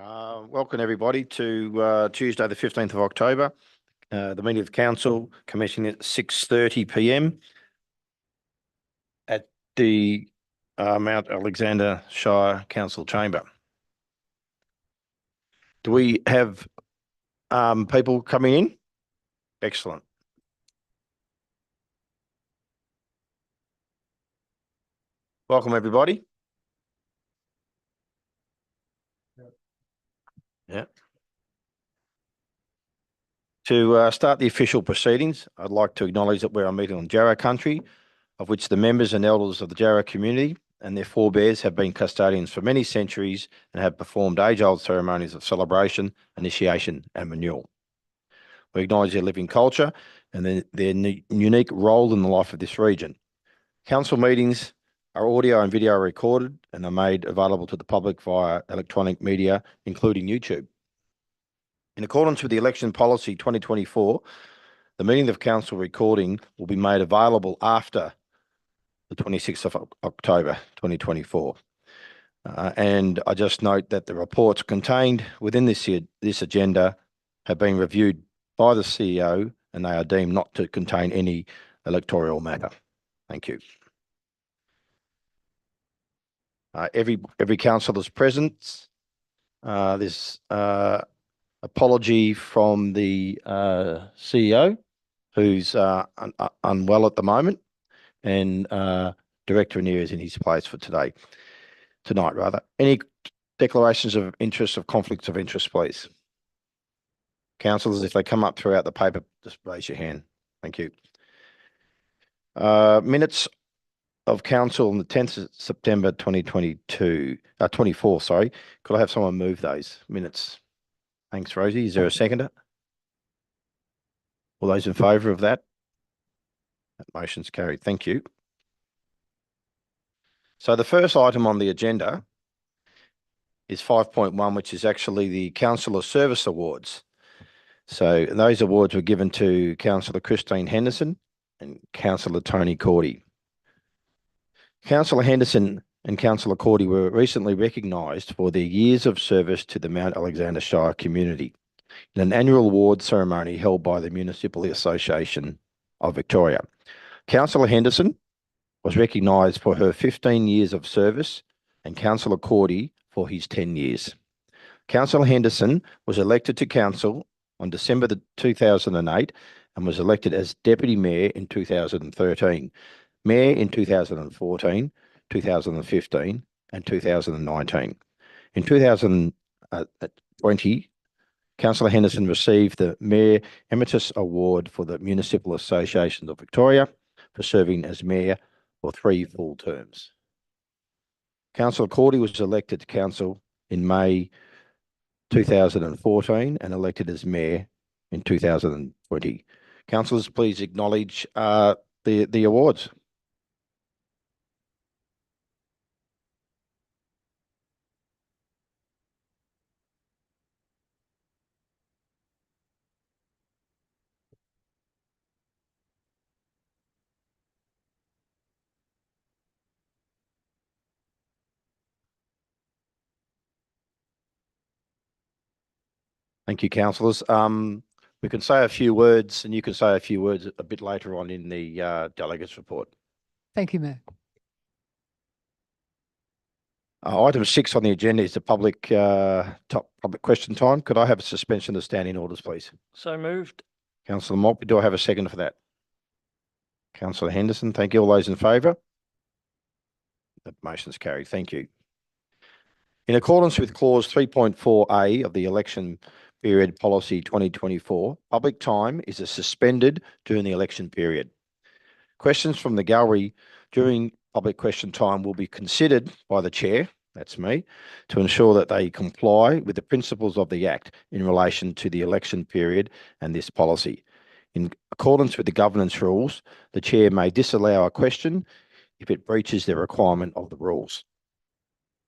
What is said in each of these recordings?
Welcome everybody to Tuesday the 15th of October. The meeting of council commencing at 6:30 p.m. at the Mount Alexander Shire Council Chamber. Do we have people coming in? Excellent. Welcome everybody. Yeah. To start the official proceedings, I'd like to acknowledge that we're a meeting on Jarrah country, of which the members and elders of the Jarrah community and their forebears have been custodians for many centuries and have performed age-old ceremonies of celebration, initiation and renewal. We acknowledge their living culture and their unique role in the life of this region. Council meetings are audio and video recorded and are made available to the public via electronic media, including YouTube. In accordance with the Election Policy 2024, the meeting of council recording will be made available after the 26th of October 2024. And I just note that the reports contained within this agenda have been reviewed by the CEO and they are deemed not to contain any electoral matter. Thank you. Every councillor is present. There's apology from the CEO, who's unwell at the moment, and Director Anir is in his place for tonight. Any declarations of interest, of conflicts of interest, please? Councillors, if they come up throughout the paper, just raise your hand. Thank you. Minutes of council on the 10th of September 24, sorry. Could I have someone move those minutes? Thanks, Rosie. Is there a seconder? All those in favour of that? That motion's carried. Thank you. So the first item on the agenda is 5.1, which is actually the Councillor Service Awards. So those awards were given to Councillor Christine Henderson and Councillor Tony Cordy. Councillor Henderson and Councillor Cordy were recently recognised for their years of service to the Mount Alexander Shire community in an annual award ceremony held by the Municipal Association of Victoria. Councillor Henderson was recognised for her 15 years of service and Councillor Cordy for his 10 years. Councillor Henderson was elected to council on December 2008 and was elected as Deputy Mayor in 2013, Mayor in 2014, 2015 and 2019. In 2020, Councillor Henderson received the Mayor Emeritus Award for the Municipal Association of Victoria for serving as Mayor for 3 full terms. Councillor Cordy was elected to council in May 2014 and elected as Mayor in 2020. Councillors, please acknowledge the awards. Thank you, councillors. We can say a few words and you can say a few words a bit later on in the delegates report. Thank you, Mayor. Item 6 on the agenda is the public question time. Could I have a suspension of standing orders, please? So moved. Councillor Maltby, do I have a second for that? Councillor Henderson, thank you. All those in favour? That motion's carried. Thank you. In accordance with clause 3.4A of the Election Period Policy 2024, public time is suspended during the election period. Questions from the gallery during public question time will be considered by the chair, that's me, to ensure that they comply with the principles of the Act in relation to the election period and this policy. In accordance with the governance rules, the chair may disallow a question if it breaches the requirement of the rules.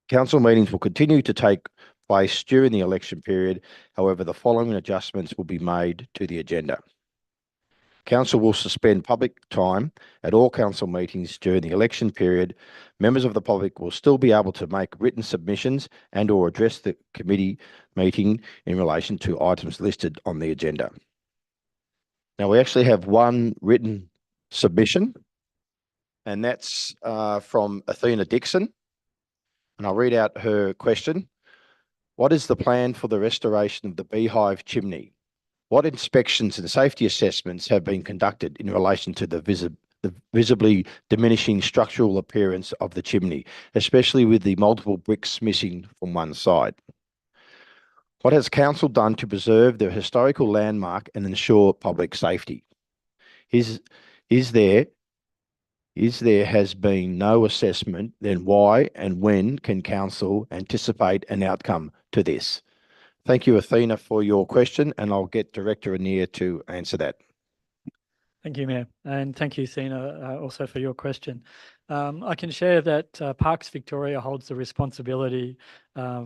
Council meetings will continue to take place during the election period. However, the following adjustments will be made to the agenda. Council will suspend public time at all council meetings during the election period. Members of the public will still be able to make written submissions and or address the committee meeting in relation to items listed on the agenda. Now, we actually have one written submission, and that's from Athena Dixon. And I'll read out her question. What is the plan for the restoration of the Beehive chimney? What inspections and safety assessments have been conducted in relation to the visibly diminishing structural appearance of the chimney, especially with the multiple bricks missing from one side? What has council done to preserve the historical landmark and ensure public safety? Is there has been no assessment, then why and when can council anticipate an outcome to this? Thank you, Athena, for your question, and I'll get Director Anir to answer that. Thank you, Mayor. And thank you, Athena, also for your question. I can share that Parks Victoria holds the responsibility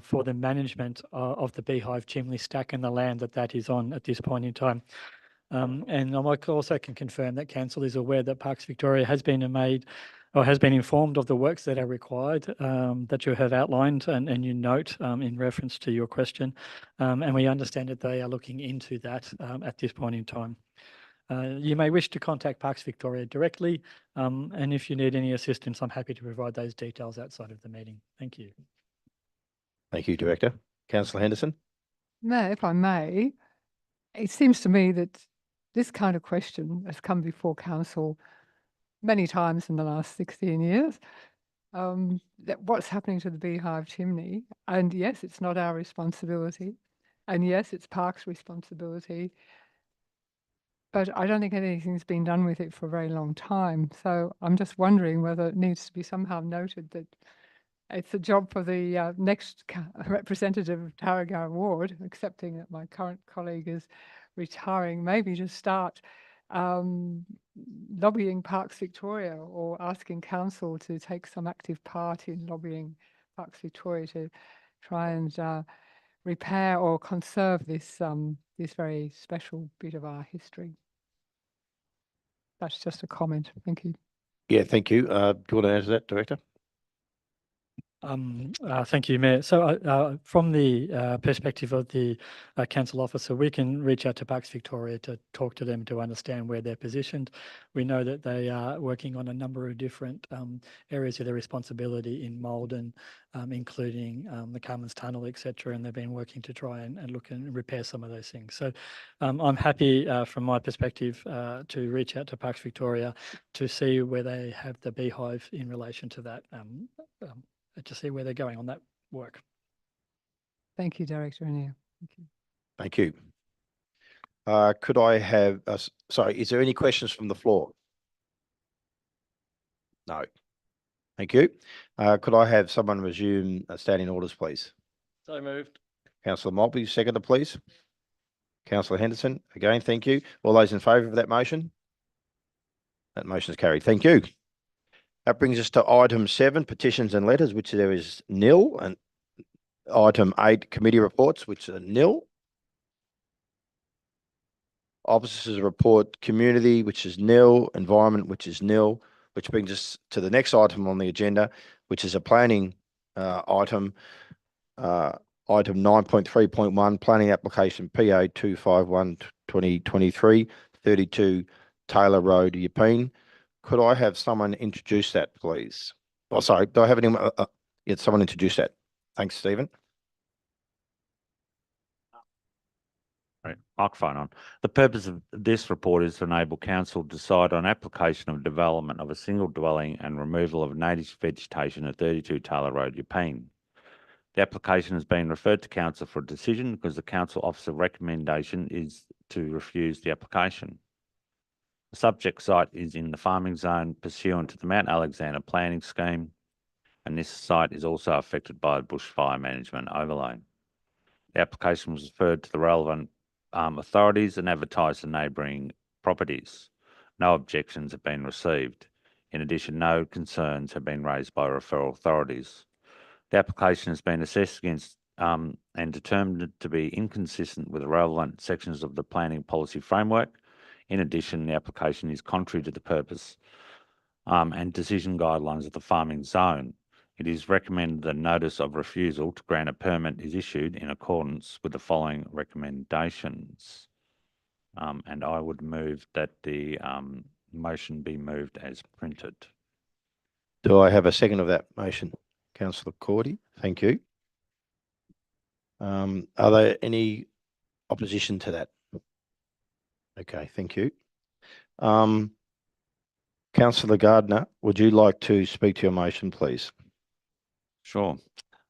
for the management of the Beehive chimney stack and the land that is on at this point in time. And I also can confirm that Council is aware that Parks Victoria has been informed of the works that are required that you have outlined and you note in reference to your question. And we understand that they are looking into that at this point in time. You may wish to contact Parks Victoria directly, and if you need any assistance, I'm happy to provide those details outside of the meeting. Thank you. Thank you, Director. Councillor Henderson. Mayor, if I may, it seems to me that this kind of question has come before Council many times in the last 16 years. That what's happening to the Beehive chimney? And yes, it's not our responsibility. And yes, it's Parks' responsibility. But I don't think anything's been done with it for a very long time. So I'm just wondering whether it needs to be somehow noted that it's a job for the next representative of Tarragon Ward, accepting that my current colleague is retiring, maybe to start lobbying Parks Victoria or asking Council to take some active part in lobbying Parks Victoria to try and repair or conserve this this very special bit of our history. That's just a comment. Thank you. Yeah, thank you. Do you want to answer that, Director? Thank you, Mayor. So from the perspective of the council officer, we can reach out to Parks Victoria to talk to them to understand where they're positioned. We know that they are working on a number of different areas of their responsibility in Maldon, including the Carmen's Tunnel, etc. And they've been working to try and look and repair some of those things. So I'm happy from my perspective to reach out to Parks Victoria to see where they have the Beehive in relation to that. To see where they're going on that work. Thank you, Director Anir. Thank you. Thank you. Could I have, sorry, is there any questions from the floor? No. Thank you. Could I have someone resume standing orders, please? So moved. Councillor Maltby, seconder, please. Councillor Henderson, again, thank you. All those in favour of that motion? That motion is carried. Thank you. That brings us to item 7, petitions and letters, which there is nil, and item 8, committee reports, which are nil. Officers report, community, which is nil, environment, which is nil, which brings us to the next item on the agenda, which is a planning item, item 9.3.1, planning application PA 251-2023, 32 Taylor Road, Yepeen. Could I have someone introduce that, please? Oh, sorry. Do I have anyone? Yes, someone introduce that. Thanks, Stephen. Right, microphone on. The purpose of this report is to enable council to decide on application of development of a single dwelling and removal of native vegetation at 32 Taylor Road, Yepeen. The application has been referred to council for a decision because the council officer recommendation is to refuse the application. The subject site is in the farming zone pursuant to the Mount Alexander planning scheme, and this site is also affected by a bushfire management overlay. The application was referred to the relevant authorities and advertised to neighbouring properties. No objections have been received. In addition, no concerns have been raised by referral authorities. The application has been assessed against and determined to be inconsistent with the relevant sections of the planning policy framework, In addition, the application is contrary to the purpose and decision guidelines of the farming zone. It is recommended that notice of refusal to grant a permit is issued in accordance with the following recommendations. And I would move that the motion be moved as printed. Do I have a second of that motion? Councillor Cordy, thank you. Are there any opposition to that? Okay, thank you. Councillor Gardner, would you like to speak to your motion, please? Sure.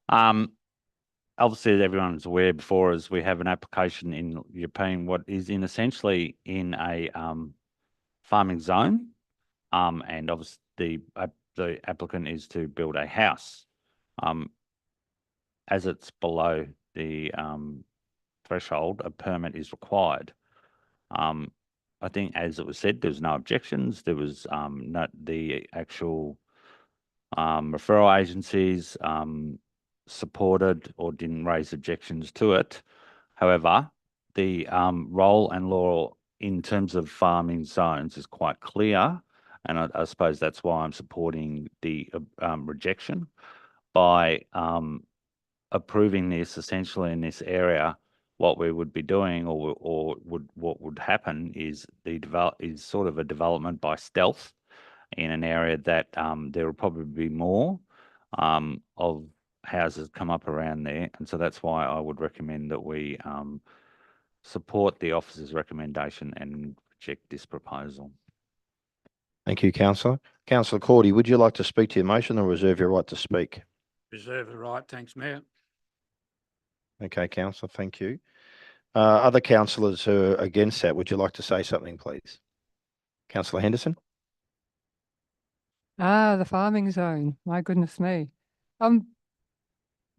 Obviously, as everyone's aware, before us, we have an application in European, what is essentially in a farming zone, and obviously the applicant is to build a house. As it's below the threshold, a permit is required. I think, as it was said, there was no objections. There was not the actual referral agencies supported or didn't raise objections to it. However, the role and law in terms of farming zones is quite clear, and I suppose that's why I'm supporting the rejection. By approving this, essentially in this area, what we would be doing, what would happen is sort of a development by stealth in an area that there will probably be more of houses come up around there, and so that's why I would recommend that we support the officer's recommendation and reject this proposal. Thank you, Councillor. Councillor Cordy, would you like to speak to your motion or reserve your right to speak? Reserve the right. Thanks, Mayor. Okay, Councillor, thank you. Other councillors who are against that, would you like to say something, please? Councillor Henderson? The farming zone. My goodness me.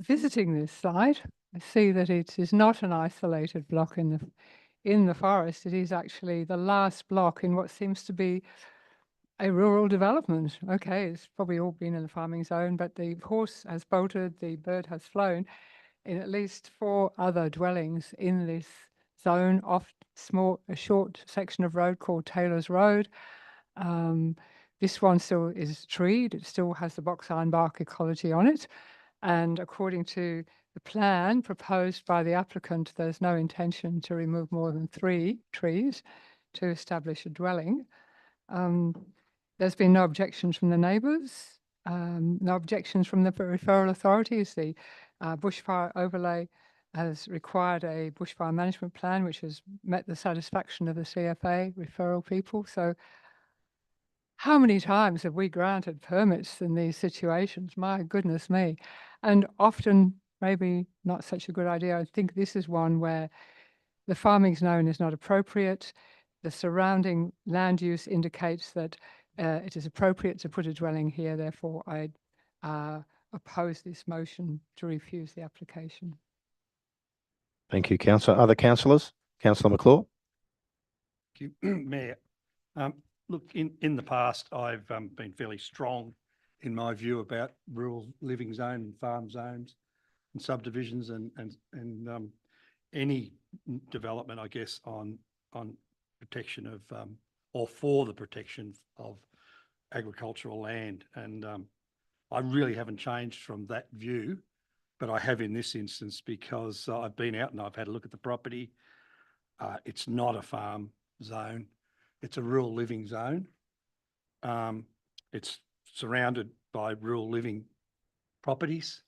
Visiting this site, I see that it is not an isolated block in the forest. It is actually the last block in what seems to be a rural development. Okay, it's probably all been in the farming zone, but the horse has bolted, the bird has flown in at least 4 other dwellings in this zone off a short section of road called Taylor's Road. This one still is treed. It still has the box ironbark ecology on it. And according to the plan proposed by the applicant, there's no intention to remove more than 3 trees to establish a dwelling. There's been no objections from the neighbours, no objections from the referral authorities. The bushfire overlay has required a bushfire management plan, which has met the satisfaction of the CFA referral people. So how many times have we granted permits in these situations? My goodness me. And often, maybe not such a good idea. I think this is one where the farming zone is not appropriate. The surrounding land use indicates that it is appropriate to put a dwelling here. Therefore, I oppose this motion to refuse the application. Thank you, Councillor. Other councillors? Councillor McClure? Thank you, Mayor. Look, in the past, I've been fairly strong in my view about rural living zone and farm zones and subdivisions and any development, I guess, on protection of or for the protection of agricultural land. And I really haven't changed from that view, but I have in this instance because I've been out and I've had a look at the property. It's not a farm zone. It's a rural living zone. It's surrounded by rural living properties.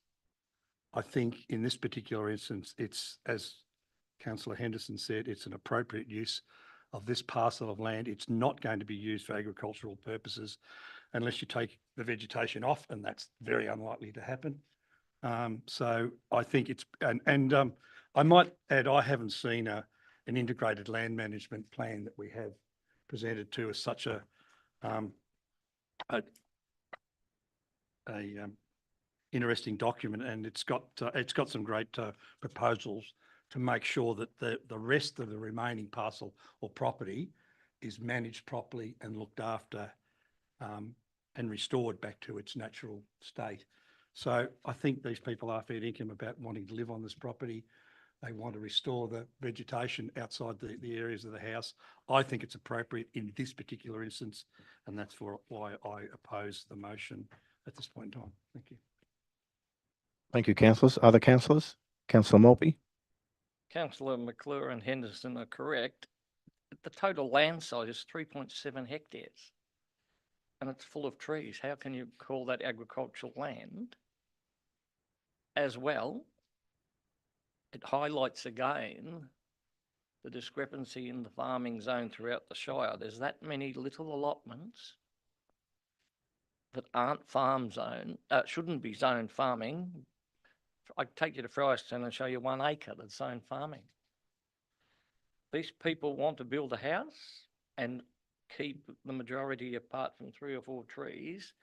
I think in this particular instance, it's, as Councillor Henderson said, it's an appropriate use of this parcel of land. It's not going to be used for agricultural purposes unless you take the vegetation off, and that's very unlikely to happen. So I think it's, and I might add, I haven't seen an integrated land management plan that we have presented to as such a interesting document, and it's got some great proposals to make sure that the rest of the remaining parcel or property is managed properly and looked after and restored back to its natural state. So I think these people are fair income about wanting to live on this property. they want to restore the vegetation outside the areas of the house. I think it's appropriate in this particular instance, and that's why I oppose the motion at this point in time. Thank you. Thank you, councillors. Other councillors? Councillor Maltby? Councillor McClure and Henderson are correct. The total land size is 3.7 hectares. And it's full of trees. How can you call that agricultural land? As well, it highlights again the discrepancy in the farming zone throughout the Shire. There's that many little allotments that aren't farm zone, shouldn't be zoned farming. I could take you to Fryston and show you 1 acre that's zoned farming. These people want to build a house and keep the majority apart from 3 or 4 trees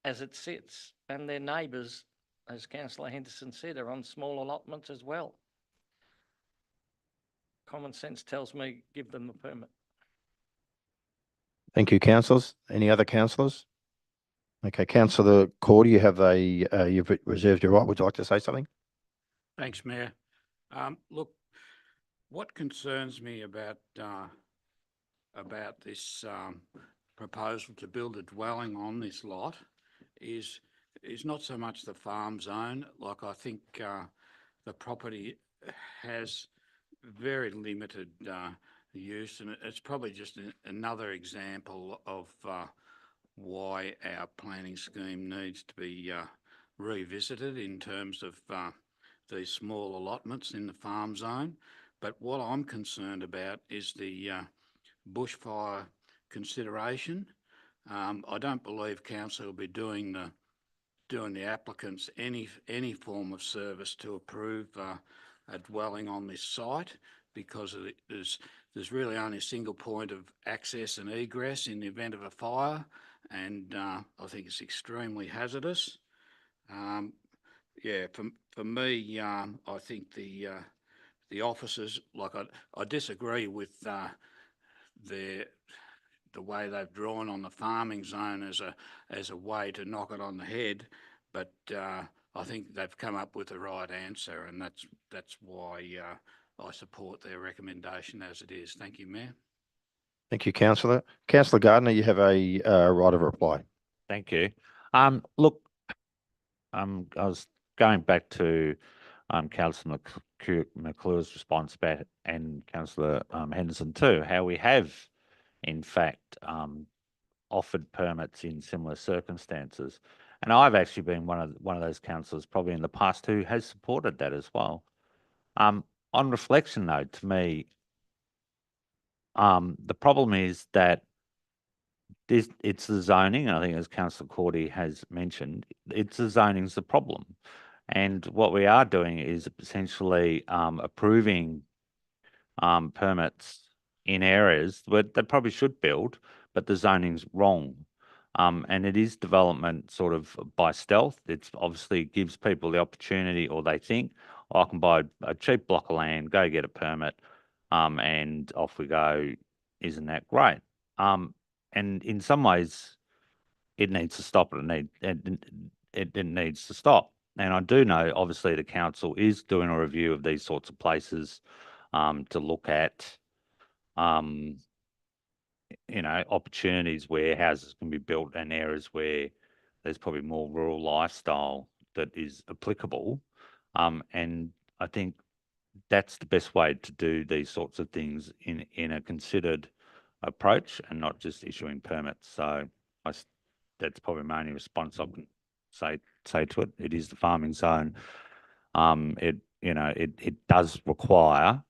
as it sits, and their neighbours, as Councillor Henderson said, are on small allotments as well. Common sense tells me give them a permit. Thank you, councillors. Any other councillors? Okay, councillor Cordy, you have you've reserved your right. Would you like to say something? Thanks, Mayor. Look, what concerns me about this proposal to build a dwelling on this lot is not so much the farm zone. Like, I think the property has very limited use, and it's probably just another example of why our planning scheme needs to be revisited in terms of these small allotments in the farm zone. But what I'm concerned about is the bushfire consideration. I don't believe council will be doing the applicants any form of service to approve a dwelling on this site, because there's really only a single point of access and egress in the event of a fire, and I think it's extremely hazardous. Yeah, for me, I think the officers, like, I disagree with the way they've drawn on the farming zone as a way to knock it on the head, but I think they've come up with the right answer, and that's why I support their recommendation as it is. Thank you, Mayor. Thank you, councillor. Councillor Gardner, you have a right of reply. Thank you. Look, I was going back to Councillor McClure's response back, and Councillor Henderson too, how we have, in fact, offered permits in similar circumstances. And I've actually been one of those councillors probably in the past who has supported that as well. On reflection, though, to me, the problem is that it's the zoning, and I think as Councillor Cordy has mentioned, it's the zoning's the problem. And what we are doing is essentially approving permits in areas where they probably should build, but the zoning's wrong. And it is development sort of by stealth. It's obviously gives people the opportunity, or they think, oh, I can buy a cheap block of land, go get a permit, and off we go. Isn't that great? And in some ways, it needs to stop. It needs to stop. And I do know, obviously, the council is doing a review of these sorts of places to look at, opportunities where houses can be built in areas where there's probably more rural lifestyle that is applicable. And I think that's the best way to do these sorts of things in a considered approach, and not just issuing permits. So that's probably my only response I can say to it. It is the farming zone. It does require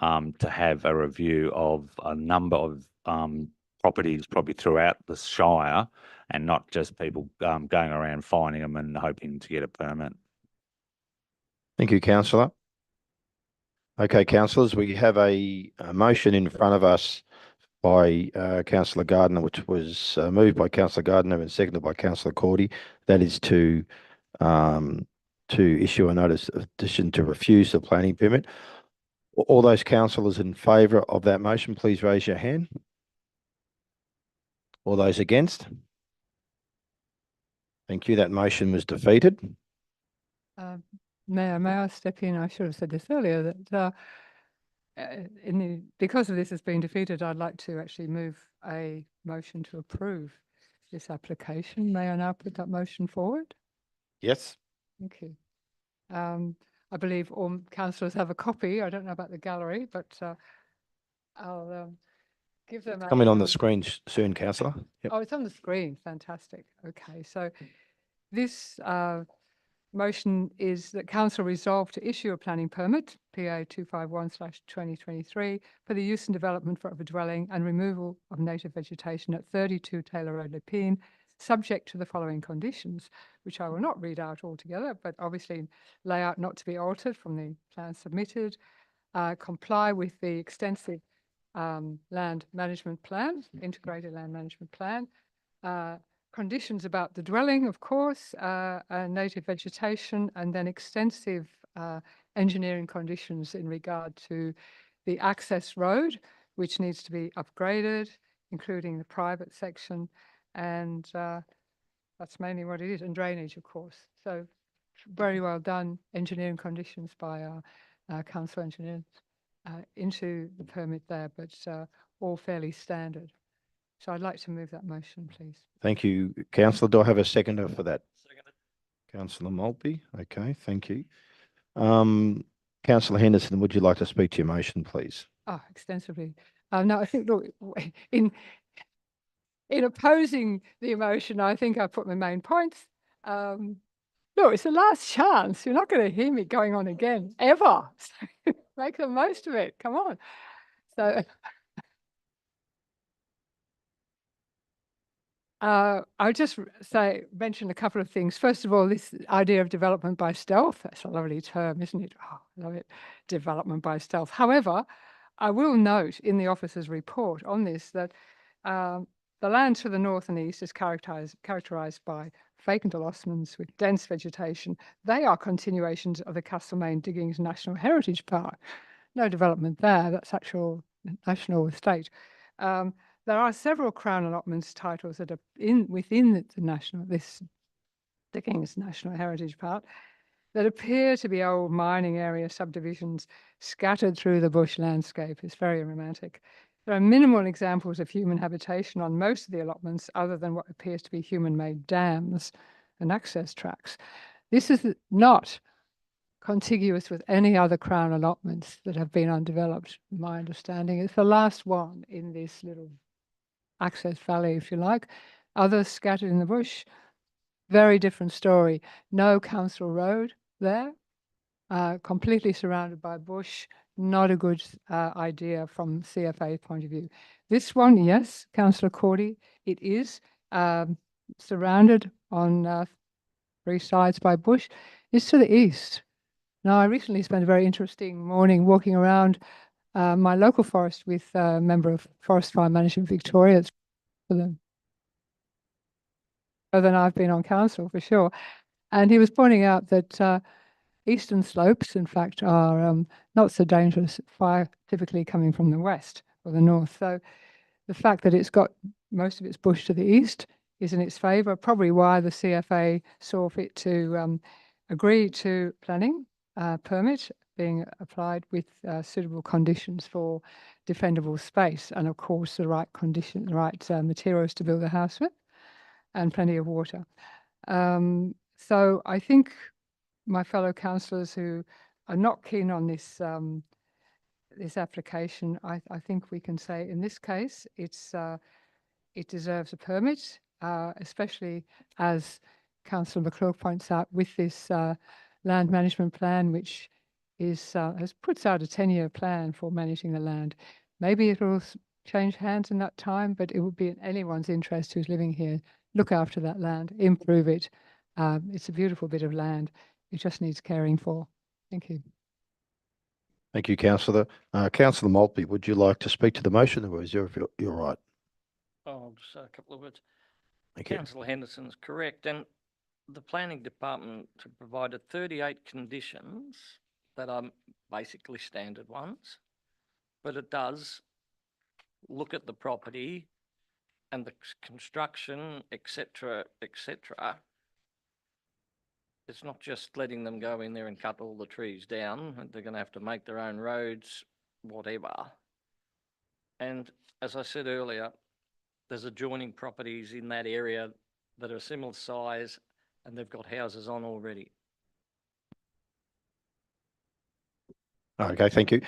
to have a review of a number of properties probably throughout the Shire, and not just people going around finding them and hoping to get a permit. Thank you, councillor. Okay, councillors, we have a motion in front of us by Councillor Gardner, which was moved by Councillor Gardner and seconded by Councillor Cordy. That is to issue a notice of decision to refuse the planning permit. All those councillors in favour of that motion, please raise your hand. All those against? Thank you. That motion was defeated. Mayor, may I step in? I should have said this earlier, that because of this has been defeated, I'd like to actually move a motion to approve this application. May I now put that motion forward? Yes. Thank you. I believe all councillors have a copy. I don't know about the gallery, but I'll give them. Coming on the screen soon, councillor. Yep. Oh, it's on the screen. Fantastic. Okay, so this motion is that council resolve to issue a planning permit, PA 251/2023, for the use and development of a dwelling and removal of native vegetation at 32 Taylor Road, Lepine, subject to the following conditions, which I will not read out altogether, but obviously layout not to be altered from the plan submitted, comply with the extensive land management plan, integrated land management plan, conditions about the dwelling, of course, native vegetation, and then extensive engineering conditions in regard to the access road, which needs to be upgraded, including the private section, and that's mainly what it is, and drainage, of course. So very well done engineering conditions by our council engineers into the permit there, but all fairly standard. So I'd like to move that motion, please. Thank you, councillor. Do I have a seconder for that? Seconded. Councillor Maltby. Okay, thank you. Councillor Henderson, would you like to speak to your motion, please? Oh, extensively. No, I think, look, in opposing the emotion, I think I put my main points. Look, it's the last chance. You're not going to hear me going on again, ever. So make the most of it. Come on. So I'll just mention a couple of things. First of all, this idea of development by stealth, that's a lovely term, isn't it? Oh, I love it, development by stealth. However, I will note in the officer's report on this that the land to the north and east is characterised by vacant allotments with dense vegetation. They are continuations of the Castlemaine Diggings National Heritage Park. No development there, that's actual national estate. There are several Crown allotments titles that are within this Diggings National Heritage Park that appear to be old mining area subdivisions scattered through the bush landscape. It's very romantic. There are minimal examples of human habitation on most of the allotments other than what appears to be human-made dams and access tracks. This is not contiguous with any other Crown allotments that have been undeveloped, my understanding. It's the last one in this little access valley, if you like. Others scattered in the bush. Very different story. No council road there. Completely surrounded by bush. Not a good idea from CFA point of view. This one, yes, Councillor Cordy, it is surrounded on 3 sides by bush. It's to the east. Now, I recently spent a very interesting morning walking around my local forest with a member of Forest Fire Management Victoria. It's for them. Further than I've been on council, for sure. And he was pointing out that eastern slopes, in fact, are not so dangerous, fire typically coming from the west or the north. So the fact that it's got most of its bush to the east is in its favour, probably why the CFA saw fit to agree to planning permit being applied with suitable conditions for defendable space, and of course the right condition, the right materials to build a house with, and plenty of water. So I think my fellow councillors who are not keen on this this application, I think we can say in this case it deserves a permit, especially as Councillor McClure points out, with this land management plan, which is puts out a 10-year plan for managing the land. Maybe it will change hands in that time, but it would be in anyone's interest who's living here. Look after that land, improve it. It's a beautiful bit of land. It just needs caring for. Thank you. Thank you, councillor. Councillor Maltby, would you like to speak to the motion, or is you're right? Oh, just a couple of words. Thank you. Councillor Henderson is correct, and the planning department provided 38 conditions that are basically standard ones, but it does look at the property and the construction, etc., etc., it's not just letting them go in there and cut all the trees down, and they're gonna have to make their own roads, whatever. And as I said earlier, there's adjoining properties in that area that are similar size and they've got houses on already. Okay, thank you.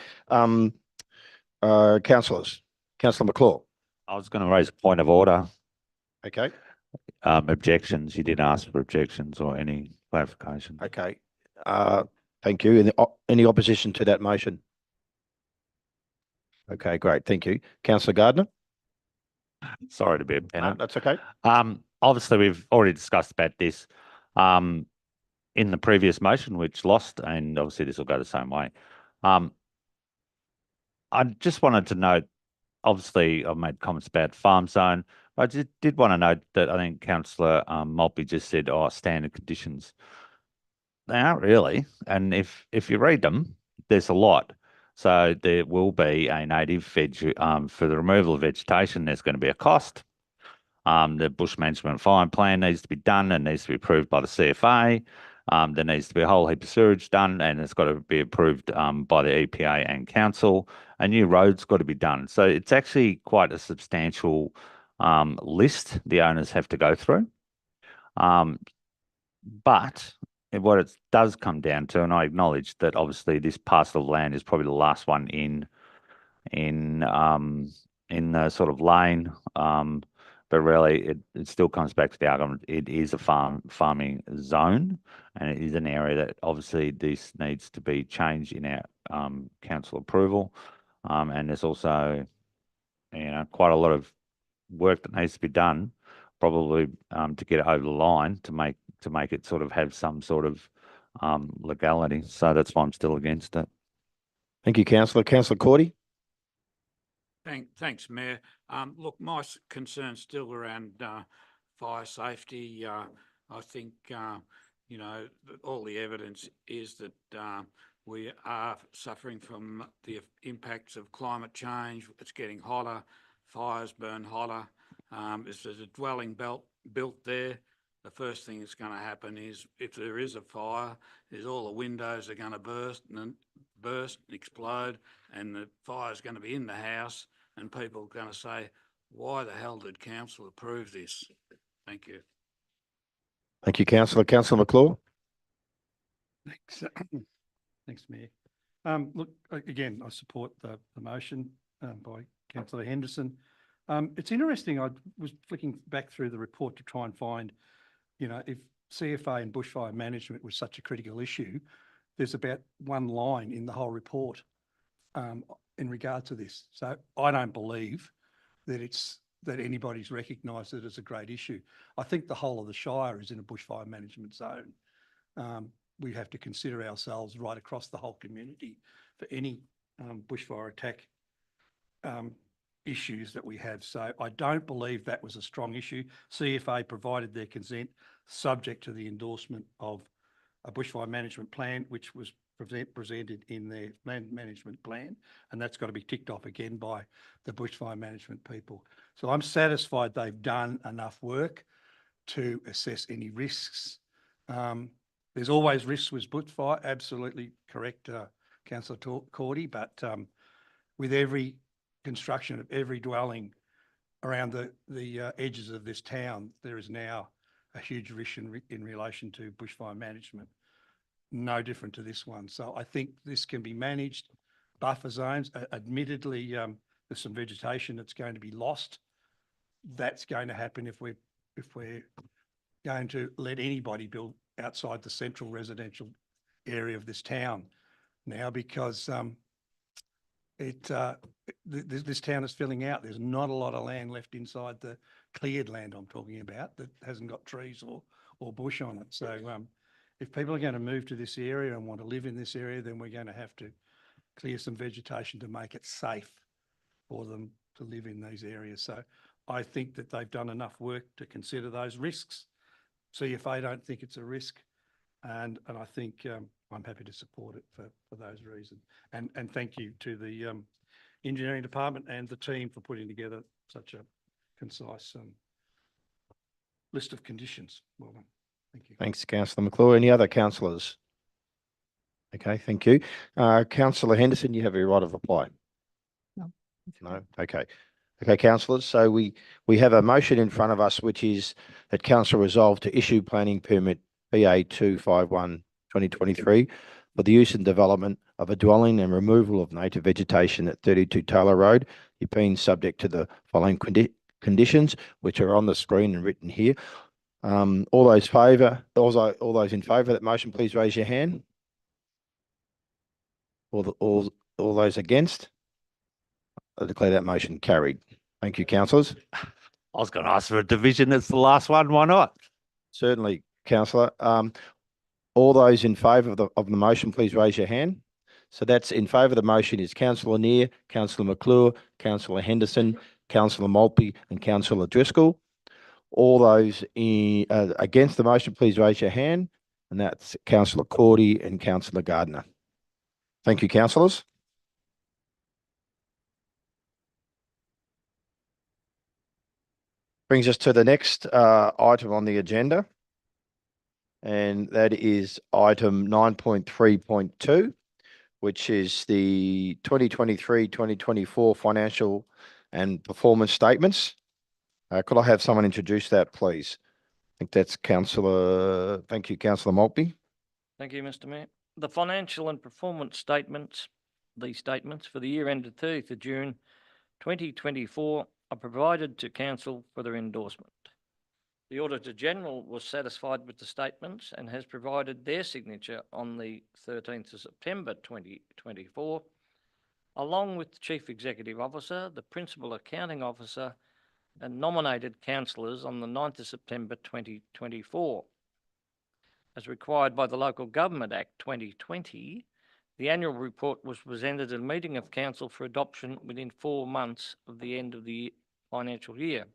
Councillors, Councillor McClure. I was going to raise a point of order. Okay, Objections. You didn't ask for objections or any clarification. okay. Thank you. Any opposition to that motion? Okay, great. Thank you. Councillor Gardner? Sorry to be a No, pennant. that's okay. Obviously, we've already discussed about this in the previous motion, which lost, and obviously this will go the same way. I just wanted to note, obviously, I've made comments about farm zone. I did want to note that I think Councillor Maltby just said, "Oh, standard conditions." They aren't really, and if you read them, there's a lot. So there will be a native veg for the removal of vegetation. There's going to be a cost. The bush management fine plan needs to be done and needs to be approved by the CFA. There needs to be a whole heap of sewage done and it's got to be approved by the EPA and council. A new road's got to be done. So it's actually quite a substantial list the owners have to go through. But what it does come down to, and I acknowledge that obviously this parcel of land is probably the last one in the sort of lane. But really, it still comes back to the argument. It is a farming zone, and it is an area that obviously this needs to be changed in our council approval. And there's also, quite a lot of work that needs to be done, probably to get it over the line to make it sort of have some sort of legality. So that's why I'm still against it. Thank you, Councillor. Councillor Cordy? Thanks, Mayor. Look, my concern's still around fire safety. I think, all the evidence is that we are suffering from the impacts of climate change. It's getting hotter, fires burn hotter. If there's a dwelling built there, the first thing that's going to happen is if there is a fire, is all the windows are going to burst and explode, and the fire's going to be in the house. And people are going to say, why the hell did council approve this? Thank you. Thank you, Councillor. Councillor McClure? Thanks. Thanks, Mayor. Look, again, I support the motion by Councillor Henderson. It's interesting. I was flicking back through the report to try and find, if CFA and bushfire management was such a critical issue, there's about one line in the whole report in regard to this. So I don't believe that anybody's recognised it as a great issue. I think the whole of the Shire is in a bushfire management zone. We have to consider ourselves right across the whole community for any bushfire attack issues that we have. So I don't believe that was a strong issue. CFA provided their consent subject to the endorsement of a bushfire management plan, which was presented in their land management plan, and that's got to be ticked off again by the bushfire management people. So I'm satisfied they've done enough work to assess any risks. There's always risks with bushfire, absolutely correct, Councillor Cordy, but with every construction of every dwelling around the edges of this town, there is now a huge risk in relation to bushfire management. No different to this one. So I think this can be managed. Buffer zones, admittedly, there's some vegetation that's going to be lost. That's going to happen if we're going to let anybody build outside the central residential area of this town now, because this town is filling out. There's not a lot of land left inside the cleared land I'm talking about that hasn't got trees or bush on it. So if people are going to move to this area and want to live in this area, then we're going to have to clear some vegetation to make it safe for them to live in these areas. So I think that they've done enough work to consider those risks. CFA don't think it's a risk, and I think I'm happy to support it for those reasons. And thank you to the engineering department and the team for putting together such a concise list of conditions. Well done. Thank you. Thanks, councillor McClure. Any other councillors? Okay, thank you. Councillor Henderson, you have your right of reply. No. No? Okay. Okay, councillors. So we have a motion in front of us, which is that council resolve to issue planning permit BA 251/2023 for the use and development of a dwelling and removal of native vegetation at 32 Taylor Road, being subject to the following conditions, which are on the screen and written here. All those in favour of that motion, please raise your hand. All those against? I declare that motion carried. Thank you, councillors. I was going to ask for a division. It's the last one. Why not? Certainly, councillor. All those in favour of the motion, please raise your hand. So that's in favour of the motion is Councillor Neer, Councillor McClure, Councillor Henderson, Councillor Maltby and Councillor Driscoll. All those against the motion, please raise your hand. And that's Councillor Cordy and Councillor Gardner. Thank you, councillors. Brings us to the next item on the agenda, and that is item 9.3.2, which is the 2023-2024 financial and performance statements. Could I have someone introduce that, please? I think that's Councillor. Thank you, Councillor Maltby. Thank you, Mr. Mayor. The financial and performance statements, these statements for the year ended 30th of June 2024 are provided to council for their endorsement. The Auditor General was satisfied with the statements and has provided their signature on the 13th of September 2024, along with the Chief Executive Officer, the Principal Accounting Officer, and nominated councillors on the 9th of September 2024. As required by the Local Government Act 2020, the annual report was presented at a meeting of council for adoption within 4 months of the end of the financial year.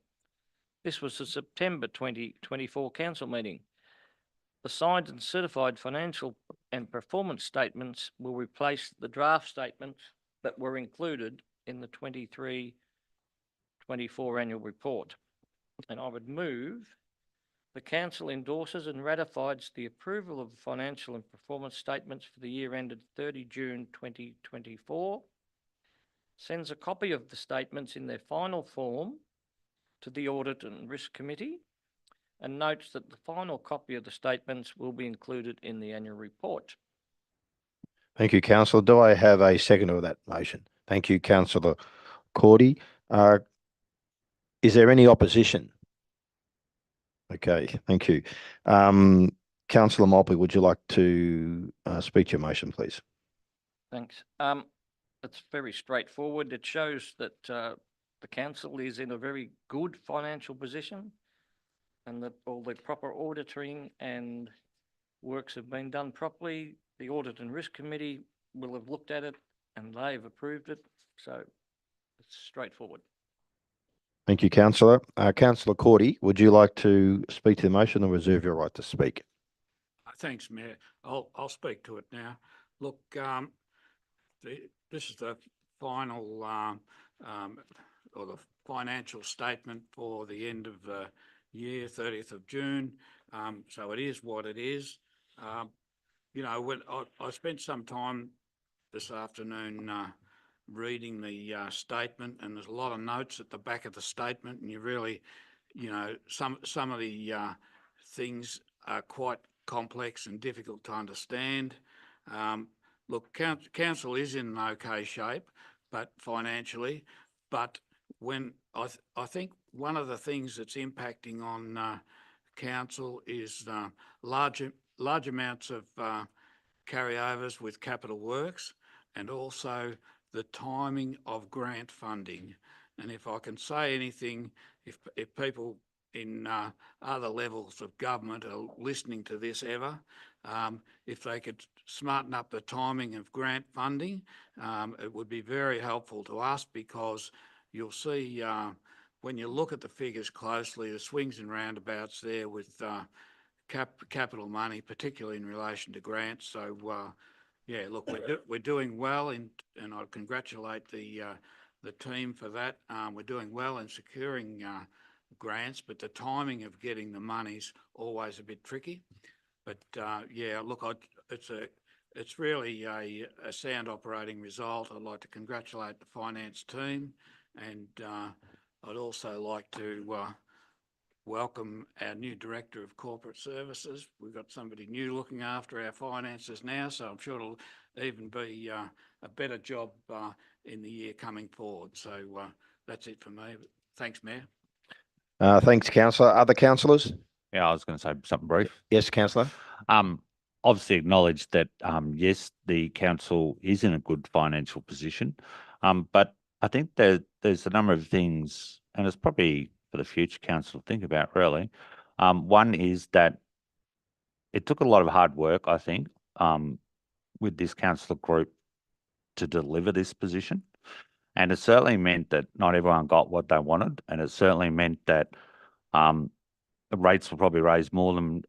This was the September 2024 council meeting. The signed and certified financial and performance statements will replace the draft statements that were included in the 23-24 annual report. And I would move the council endorses and ratifies the approval of the financial and performance statements for the year ended 30 June 2024, sends a copy of the statements in their final form to the Audit and Risk Committee, and notes that the final copy of the statements will be included in the annual report. Thank you, councillor. Do I have a seconder of that motion? Thank you, Councillor Cordy. Is there any opposition? Okay, thank you. Councillor Maltby, would you like to speak to your motion, please? Thanks. It's very straightforward. It shows that the council is in a very good financial position and that all the proper auditing and works have been done properly. The Audit and Risk Committee will have looked at it and they've approved it. So it's straightforward. Thank you, councillor. Councillor Cordy, would you like to speak to the motion or reserve your right to speak? Thanks, Mayor. I'll speak to it now. Look, this is the final or the financial statement for the end of the year, 30th of June. So it is what it is. You know, when I spent some time this afternoon reading the statement, and there's a lot of notes at the back of the statement, and you really, you know, some of the things are quite complex and difficult to understand. Look, council is in an okay shape, but financially, but when I think one of the things that's impacting on council is large amounts of carryovers with capital works, and also the timing of grant funding. And if I can say anything, if people in other levels of government are listening to this ever, if they could smarten up the timing of grant funding, it would be very helpful to us, because you'll see when you look at the figures closely, the swings and roundabouts there with capital money, particularly in relation to grants. So yeah, look, we're doing well, and I congratulate the team for that. We're doing well in securing grants, but the timing of getting the money's always a bit tricky. But yeah, look, it's really a sound operating result. I'd like to congratulate the finance team, and I'd also like to welcome our new Director of Corporate Services. We've got somebody new looking after our finances now, so I'm sure it'll even be a better job in the year coming forward. So that's it for me. Thanks, Mayor. Thanks, councillor. Other councillors? Yeah, I was going to say something brief. Yes, councillor. Obviously acknowledge that, yes, the council is in a good financial position. But I think there's a number of things, and it's probably for the future council to think about really. One is that it took a lot of hard work, I think, with this council group to deliver this position. And it certainly meant that not everyone got what they wanted. And it certainly meant that the rates were probably raised more than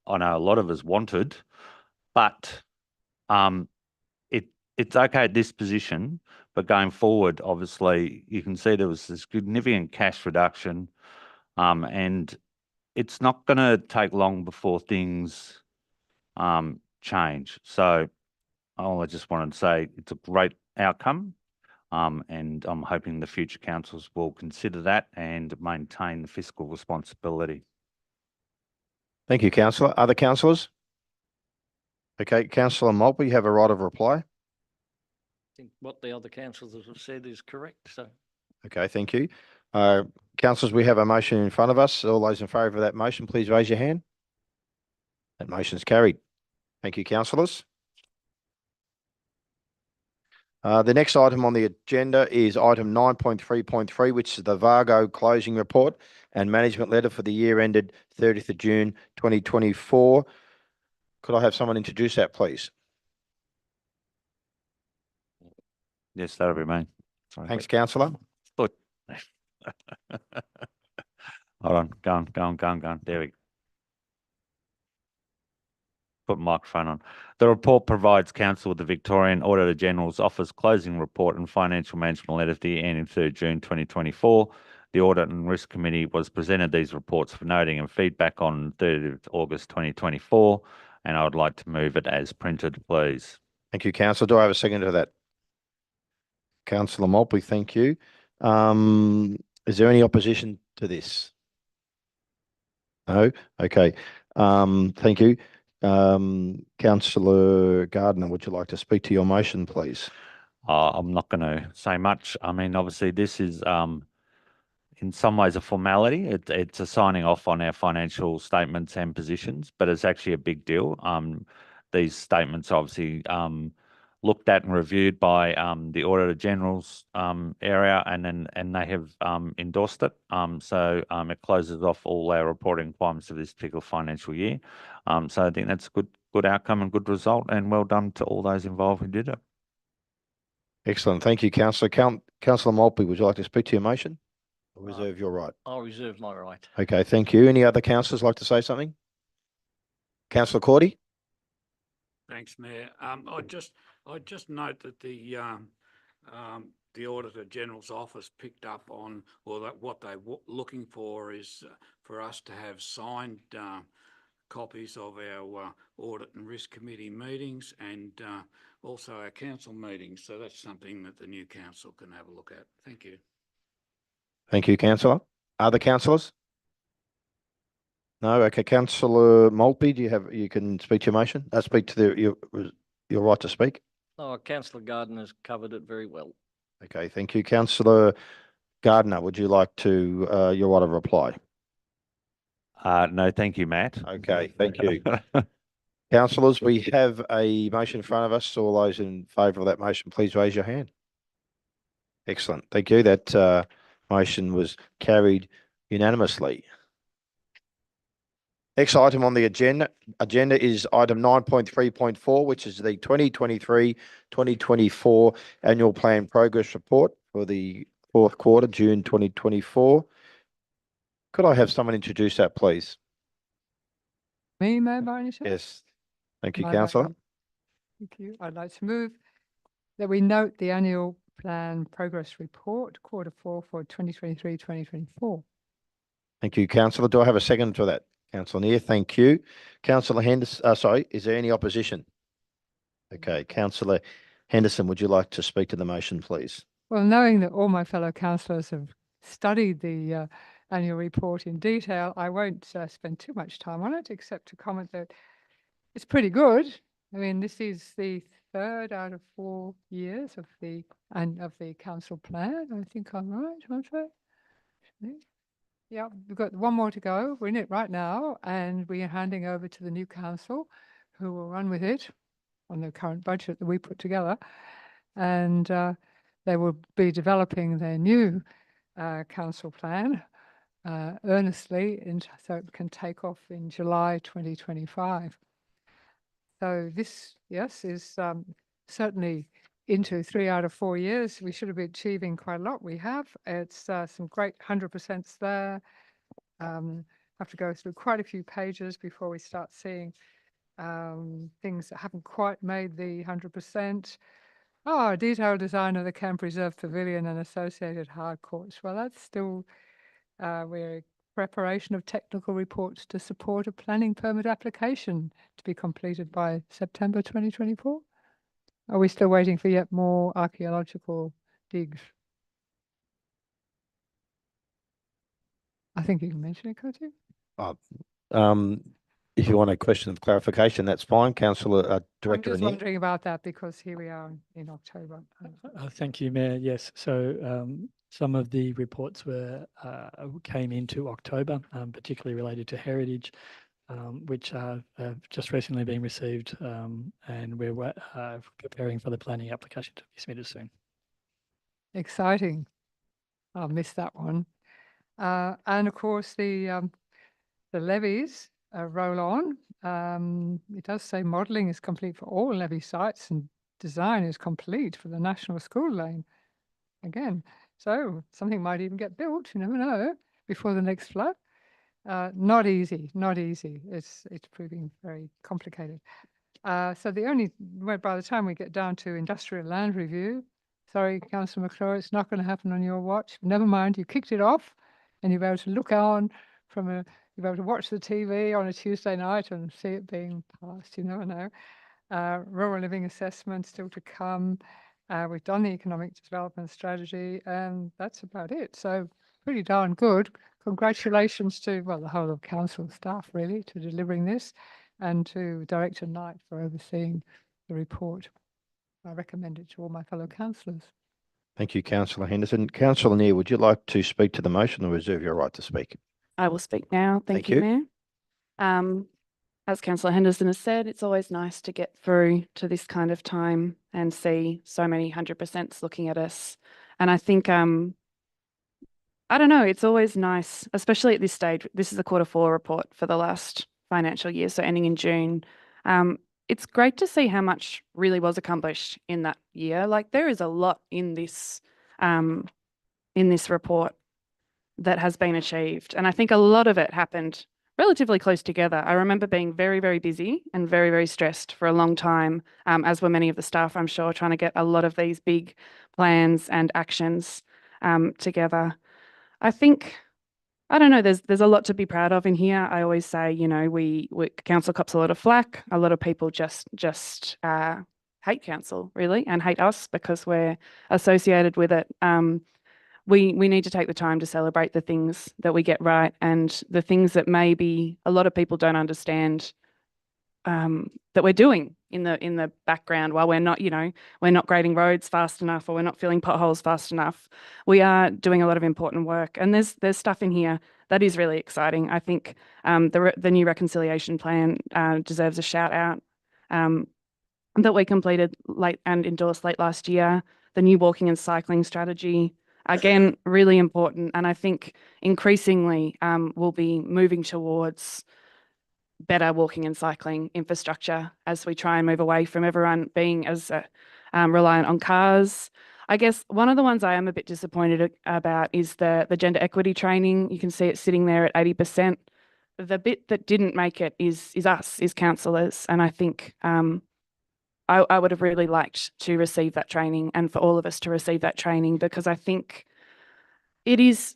I know a lot of us wanted. But it's okay at this position, but going forward, obviously, you can see there was a significant cash reduction, and it's not going to take long before things change. So I just wanted to say it's a great outcome, and I'm hoping the future councils will consider that and maintain the fiscal responsibility. Thank you, councillor. Other councillors? Okay, councillor Maltby, you have a right of reply. I think what the other councillors have said is correct, so. Okay, thank you. Councillors, we have a motion in front of us. All those in favour of that motion, please raise your hand. That motion's carried. Thank you, councillors. The next item on the agenda is item 9.3.3, which is the Vargo closing report and management letter for the year ended 30th of June 2024. Could I have someone introduce that, please? Yes, that'll be me. Sorry. Thanks, councillor. Hold on, go on. There we go. Put microphone on. The report provides council with the Victorian Auditor General's Office closing report and financial management letter for the year ending 3rd June 2024. The Audit and Risk Committee was presented these reports for noting and feedback on 30th August 2024, and I would like to move it as printed, please. Thank you, councillor. Do I have a second to that? Councillor Maltby, thank you. Is there any opposition to this? No? Okay. Thank you. Councillor Gardner, would you like to speak to your motion, please? I'm not going to say much. I mean, obviously, this is in some ways a formality. It's a signing off on our financial statements and positions, but it's actually a big deal. These statements are obviously looked at and reviewed by the Auditor General's area, and they have endorsed it. So it closes off all our reporting requirements of this particular financial year. So I think that's a good outcome and good result, and well done to all those involved who did it. Excellent. Thank you, councillor. Councillor Maltby, would you like to speak to your motion? Or reserve your right? I'll reserve my right. Okay, thank you. Any other councillors like to say something? Councillor Cordy? Thanks, Mayor. I just note that the Auditor General's Office picked up on, or that what they were looking for is for us to have signed copies of our Audit and Risk Committee meetings and also our council meetings. So that's something that the new council can have a look at. Thank you. Thank you, councillor. Other councillors? No? Okay, councillor Maltby, you can speak to your motion? Speak to your right to speak? Oh, councillor Gardner's covered it very well. Okay, thank you. Councillor Gardner, would you like to, your right of reply? No, thank you, Matt. Okay, thank you. Councillors, we have a motion in front of us. All those in favour of that motion, please raise your hand. Excellent. Thank you. That motion was carried unanimously. Next item on the agenda is item 9.3.4, which is the 2023-2024 annual plan progress report for the fourth quarter, June 2024. Could I have someone introduce that, please? Me, Mayor, by any chance? Yes. Thank you, My councillor. motion. Thank you. I'd like to move that we note the annual plan progress report, quarter 4 for 2023-2024. Thank you, councillor. Do I have a second for that? Councillor Neer, thank you. Councillor Henderson, sorry, is there any opposition? Okay, councillor Henderson, would you like to speak to the motion, please? Well, knowing that all my fellow councillors have studied the annual report in detail, I won't spend too much time on it, except to comment that it's pretty good. I mean, this is the 3rd out of 4 years of the council plan. I think I'm right, aren't I? Yeah, we've got one more to go. We're in it right now, and we are handing over to the new council, who will run with it on the current budget that we put together. And they will be developing their new council plan earnestly, so it can take off in July 2025. So this, yes, is certainly into 3 out of 4 years. We should have been achieving quite a lot. We have. It's some great 100% there. Have to go through quite a few pages before we start seeing things that haven't quite made the 100%. Oh, detailed design of the Camp Reserve Pavilion and associated hard courts. Well, that's still, we're in preparation of technical reports to support a planning permit application to be completed by September 2024. Are we still waiting for yet more archaeological digs? I think you can mention it, can't you? If you want a question of clarification, that's fine. Councillor, I'm Director just Anil. wondering about that because here we are in October. Thank you, Mayor. Yes, so some of the reports came into October, particularly related to heritage, which have just recently been received, and we're preparing for the planning application to be submitted soon. Exciting. I'll miss that one. And of course, the levies roll on. It does say modelling is complete for all levy sites and design is complete for the National School Lane. Again, so something might even get built, you never know, before the next flood. Not easy, not easy. It's proving very complicated. So by the time we get down to industrial land review, sorry, Councillor McClure, it's not going to happen on your watch. Never mind, you kicked it off and you'll be able to look on you'll be able to watch the TV on a Tuesday night and see it being passed. You never know. Rural living assessment still to come. We've done the economic development strategy, and that's about it. So pretty darn good. Congratulations to, well, the whole of council staff, really, to delivering this, and to Director Knight for overseeing the report. I recommend it to all my fellow councillors. Thank you, Councillor Henderson. Councillor Neer, would you like to speak to the motion or reserve your right to speak? I will speak now. Thank you, Mayor. As Councillor Henderson has said, it's always nice to get through to this kind of time and see so many 100% looking at us. And I think, I don't know, it's always nice, especially at this stage. This is the Q4 report for the last financial year, so ending in June. It's great to see how much really was accomplished in that year. Like, there is a lot in this report that has been achieved. And I think a lot of it happened relatively close together. I remember being very, very busy and very, very stressed for a long time, as were many of the staff, I'm sure, trying to get a lot of these big plans and actions together. I think, I don't know, there's a lot to be proud of in here. I always say, you know, we council cops a lot of flack. A lot of people just hate council, really, and hate us because we're associated with it. We need to take the time to celebrate the things that we get right and the things that maybe a lot of people don't understand that we're doing in the background while we're not, you know, we're not grading roads fast enough or we're not filling potholes fast enough. We are doing a lot of important work, and there's stuff in here that is really exciting. I think the new reconciliation plan deserves a shout out that we completed late and endorsed late last year. The new walking and cycling strategy, again, really important. And I think increasingly we'll be moving towards better walking and cycling infrastructure as we try and move away from everyone being as reliant on cars. I guess one of the ones I am a bit disappointed about is the gender equity training. You can see it sitting there at 80%. The bit that didn't make it is us, is councillors. And I think I would have really liked to receive that training and for all of us to receive that training, because I think it is,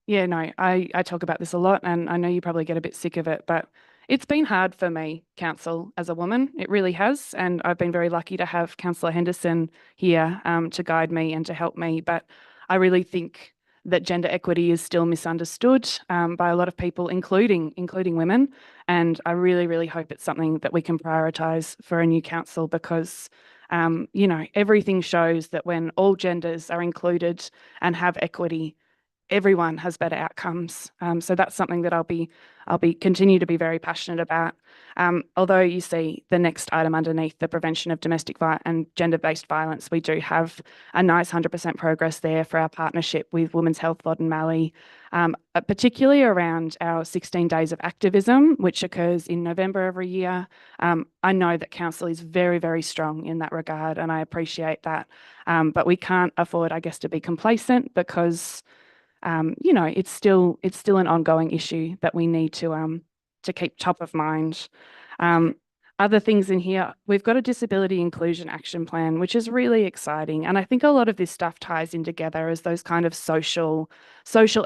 Yeah, no, I talk about this a lot, and I know you probably get a bit sick of it, but it's been hard for me, council, as a woman. It really has. And I've been very lucky to have Councillor Henderson here to guide me and to help me. But I really think that gender equity is still misunderstood by a lot of people, including women. And I really, really hope it's something that we can prioritise for a new council, because you know, everything shows that when all genders are included and have equity, everyone has better outcomes. So that's something that I'll be continue to be very passionate about. Although you see the next item underneath, the prevention of domestic violence and gender-based violence, we do have a nice 100% progress there for our partnership with Women's Health Loddon Mallee, particularly around our 16 days of activism, which occurs in November every year. I know that council is very, very strong in that regard, and I appreciate that. But we can't afford, I guess, to be complacent, because you know, it's still an ongoing issue that we need to keep top of mind. Other things in here, we've got a disability inclusion action plan, which is really exciting. And I think a lot of this stuff ties in together as those kind of social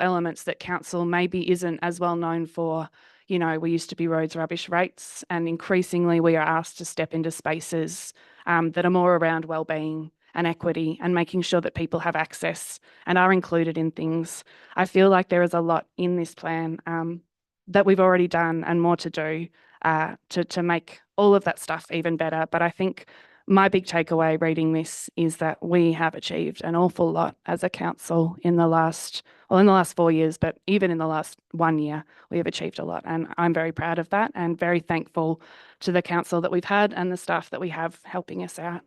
elements that council maybe isn't as well known for. You know, we used to be roads rubbish rates, and increasingly we are asked to step into spaces that are more around wellbeing and equity, and making sure that people have access and are included in things. I feel like there is a lot in this plan that we've already done, and more to do to make all of that stuff even better. But I think my big takeaway reading this is that we have achieved an awful lot as a council in the last 4 years, but even in the last 1 year, we have achieved a lot. And I'm very proud of that, and very thankful to the council that we've had and the staff that we have helping us out.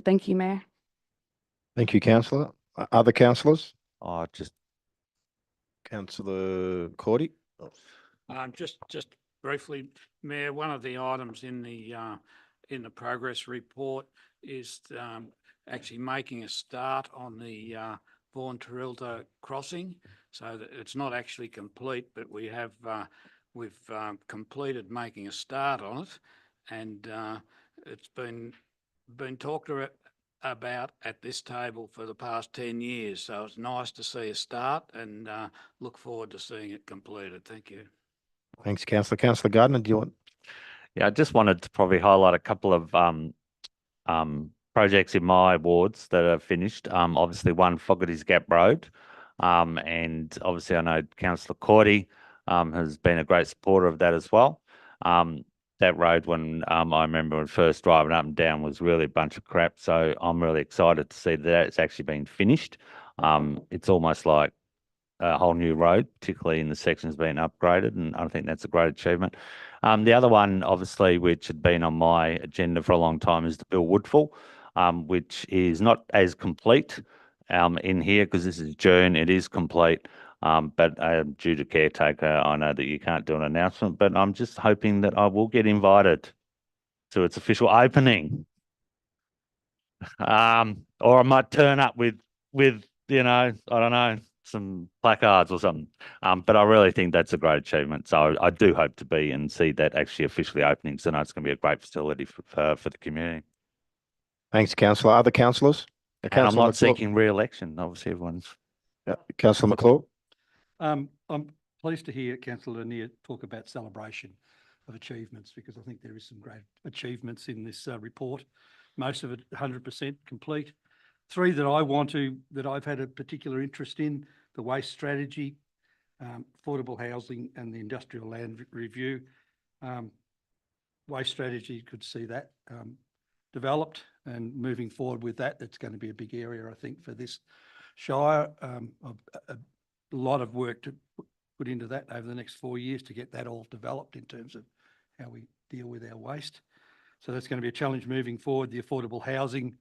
Thank you, Mayor. Thank you, councillor. Other councillors? Just Councillor Cordy? Just briefly, Mayor, one of the items in the progress report is actually making a start on the Vaughan Terilta crossing. So that it's not actually complete, but we have we've completed making a start on it, and it's been talked about at this table for the past 10 years. So it's nice to see a start, and look forward to seeing it completed. Thank you. Thanks, councillor. Councillor Gardner, do you want? Yeah, I just wanted to probably highlight a couple of projects in my wards that are finished. Obviously, one, Fogarty's Gap Road, and obviously I know Councillor Cordy has been a great supporter of that as well. That road, when I remember when first driving up and down, was really a bunch of crap. So I'm really excited to see that it's actually been finished. It's almost like a whole new road, particularly in the sections being upgraded, and I think that's a great achievement. The other one, obviously, which had been on my agenda for a long time, is the Bill Woodfall, which is not as complete in here, because this is June. It is complete. But due to caretaker, I know that you can't do an announcement, but I'm just hoping that I will get invited to its official opening. Or I might turn up with you know, I don't know, some placards or something. But I really think that's a great achievement. So I do hope to be and see that actually officially opening. So I know it's going to be a great facility for the community. Thanks, councillor. Other councillors? And I'm not seeking re-election. Obviously, everyone's. Yeah. Councillor McClure? I'm pleased to hear Councillor Lanier talk about celebration of achievements, because I think there is some great achievements in this report. Most of it 100% complete. Three that I've had a particular interest in: the waste strategy, affordable housing, and the industrial land review. Waste strategy, could see that developed and moving forward with that. That's going to be a big area, I think, for this Shire. A lot of work to put into that over the next 4 years to get that all developed in terms of how we deal with our waste. So that's going to be a challenge moving forward. The affordable housing,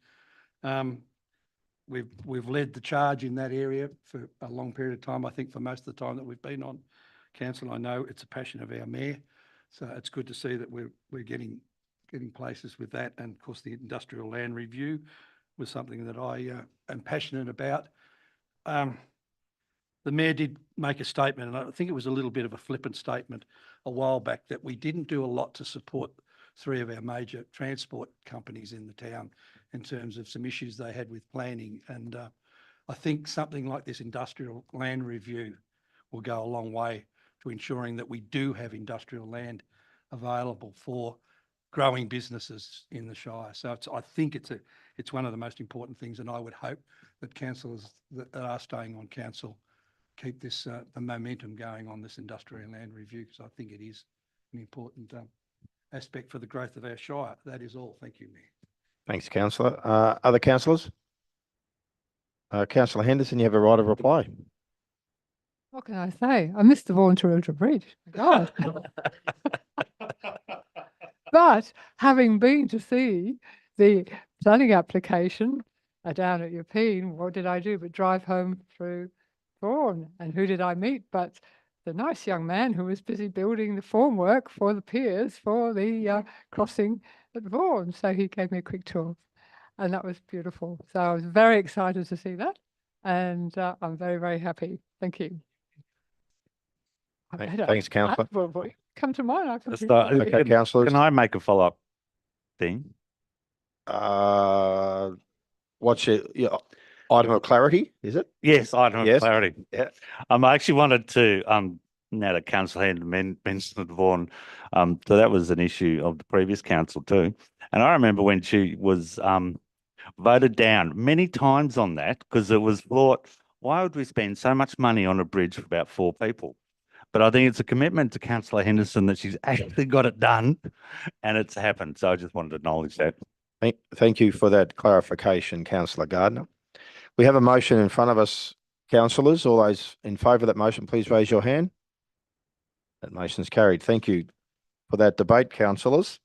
we've led the charge in that area for a long period of time. I think for most of the time that we've been on council, I know it's a passion of our mayor. So it's good to see that we're getting places with that. And of course, the industrial land review was something that I am passionate about. The mayor did make a statement, and I think it was a little bit of a flippant statement a while back, that we didn't do a lot to support three of our major transport companies in the town in terms of some issues they had with planning. And I think something like this industrial land review will go a long way to ensuring that we do have industrial land available for growing businesses in the Shire. So I think it's one of the most important things, and I would hope that councillors that are staying on council keep this the momentum going on this industrial land review, because I think it is an important aspect for the growth of our Shire. That is all. Thank you, Mayor. Thanks, councillor. Other councillors? Councillor Henderson, you have a right of reply. What can I say? I missed the Vaughan to River Bridge. God. But having been to see the planning application down at Yepeen, what did I do but drive home through Vaughan? And who did I meet but the nice young man who was busy building the formwork for the piers for the crossing at Vaughan. So he gave me a quick tour, and that was beautiful. So I was very excited to see that, and I'm very, very happy. Thank you. I better- Thanks, councillor. well, come to mine. I can Just, be happy. Okay, councillors. Can I make a follow-up thing? What's your item of clarity, is it? Yes, item of Yes. clarity. Yeah. I actually wanted to, now that Councillor Henderson mentioned Vaughan, so that was an issue of the previous council too. And I remember when she was voted down many times on that, because it was thought, why would we spend so much money on a bridge for about 4 people? But I think it's a commitment to Councillor Henderson that she's actually got it done and it's happened. So I just wanted to acknowledge that. Thank you for that clarification, councillor Gardner. We have a motion in front of us, councillors. All those in favour of that motion, please raise your hand. That motion is carried. Thank you for that debate, councillors.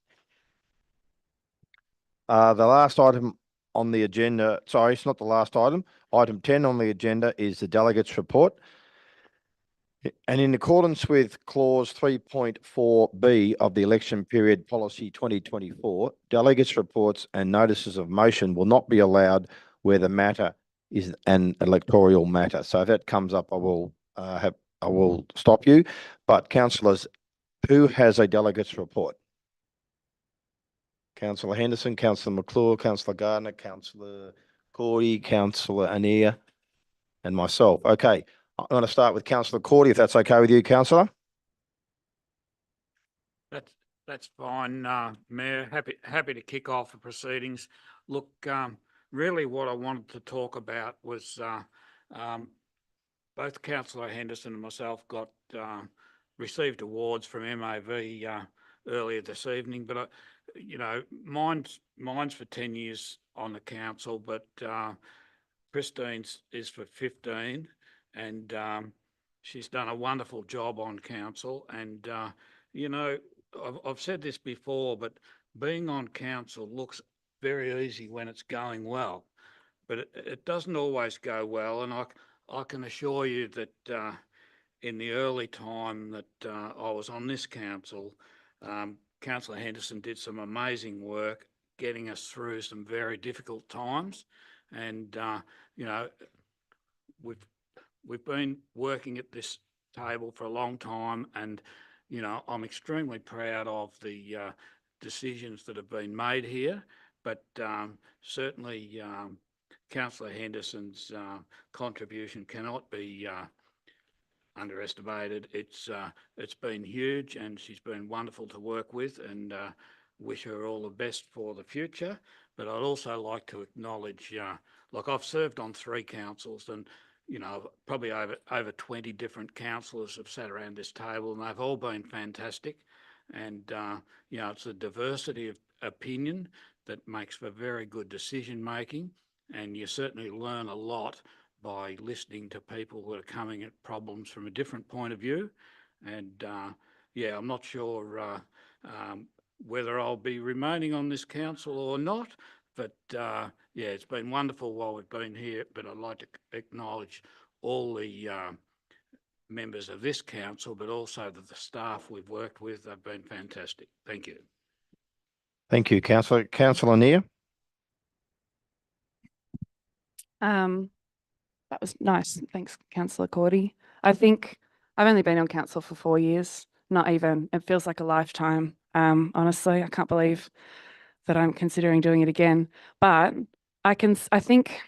The last item on the agenda, sorry, it's not the last item. Item 10 on the agenda is the delegates' report. And in accordance with clause 3.4B of the election period policy 2024, delegates' reports and notices of motion will not be allowed where the matter is an electoral matter. So if that comes up, I will stop you. But councillors, who has a delegates' report? Councillor Henderson, Councillor McClure, Councillor Gardner, Councillor Cordy, Councillor Anir, and myself. Okay. I'm going to start with Councillor Cordy, if that's okay with you, councillor. That's fine, Mayor. Happy to kick off the proceedings. Look, really what I wanted to talk about was both Councillor Henderson and myself received awards from MAV earlier this evening, but mine's for 10 years on the council, but Christine's is for 15. And she's done a wonderful job on council. And, I've said this before, but being on council looks very easy when it's going well, but it doesn't always go well. And I can assure you that in the early time that I was on this council, Councillor Henderson did some amazing work getting us through some very difficult times. And, We've been working at this table for a long time, and I'm extremely proud of the decisions that have been made here. But certainly, Councillor Henderson's contribution cannot be underestimated. It's been huge, and she's been wonderful to work with, and wish her all the best for the future. But I'd also like to acknowledge, I've served on 3 councils, and probably over 20 different councillors have sat around this table, and they've all been fantastic. And, it's the diversity of opinion that makes for very good decision making. And you certainly learn a lot by listening to people who are coming at problems from a different point of view. And, I'm not sure whether I'll be remaining on this council or not. But it's been wonderful while we've been here, but I'd like to acknowledge all the members of this council, but also the staff we've worked with. They've been fantastic. Thank you. Thank you, councillor. Councillor Anir. That was nice. Thanks, Councillor Cordy. I think I've only been on council for 4 years, not even. It feels like a lifetime. Honestly, I can't believe that I'm considering doing it again. But I think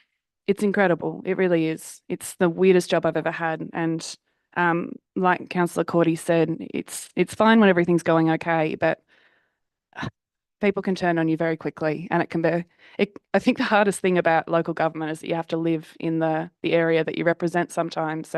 it's incredible. It really is. It's the weirdest job I've ever had. And Like Councillor Cordy said, it's fine when everything's going okay, but people can turn on you very quickly, and it can be. I think the hardest thing about local government is that you have to live in the area that you represent. Sometimes,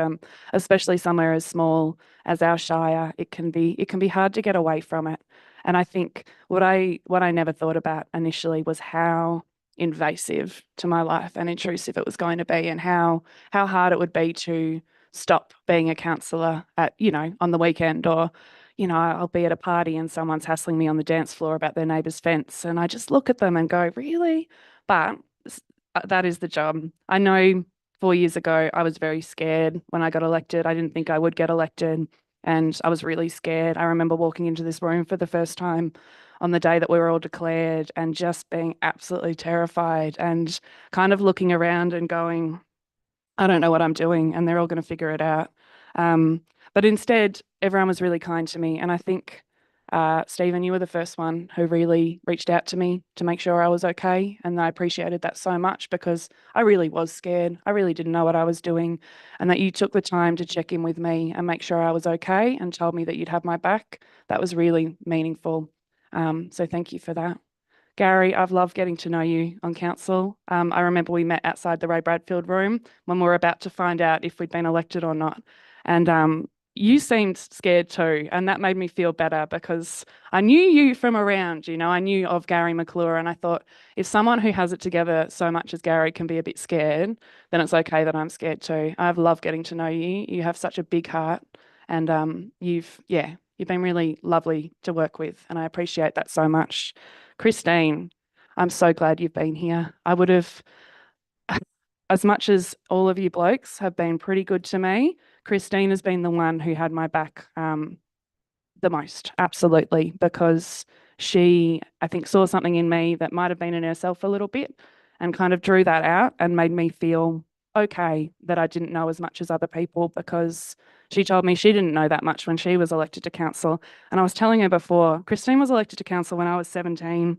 especially somewhere as small as our shire, it can be hard to get away from it. And I think what I never thought about initially was how invasive to my life and intrusive it was going to be, and how hard it would be to stop being a councillor at, on the weekend, or I'll be at a party and someone's hassling me on the dance floor about their neighbour's fence, and I just look at them and go, really? But that is the job. I know 4 years ago I was very scared when I got elected. I didn't think I would get elected, and I was really scared. I remember walking into this room for the first time on the day that we were all declared and just being absolutely terrified and kind of looking around and going, I don't know what I'm doing, and they're all going to figure it out. But instead, everyone was really kind to me. And I think, Stephen, you were the first one who really reached out to me to make sure I was okay. And I appreciated that so much, because I really was scared. I really didn't know what I was doing. And that you took the time to check in with me and make sure I was okay and told me that you'd have my back. That was really meaningful. So thank you for that. Gary, I've loved getting to know you on council. I remember we met outside the Ray Bradfield room when we were about to find out if we'd been elected or not. And you seemed scared too, and that made me feel better, because I knew you from around, I knew of Gary McClure, and I thought, if someone who has it together so much as Gary can be a bit scared, then it's okay that I'm scared too. I've loved getting to know you. You have such a big heart, and you've been really lovely to work with, and I appreciate that so much. Christine, I'm so glad you've been here. I would have, as much as all of you blokes have been pretty good to me, Christine has been the one who had my back the most, absolutely, because she, I think, saw something in me that might have been in herself a little bit and kind of drew that out and made me feel okay that I didn't know as much as other people, because she told me she didn't know that much when she was elected to council. And I was telling her before, Christine was elected to council when I was 17.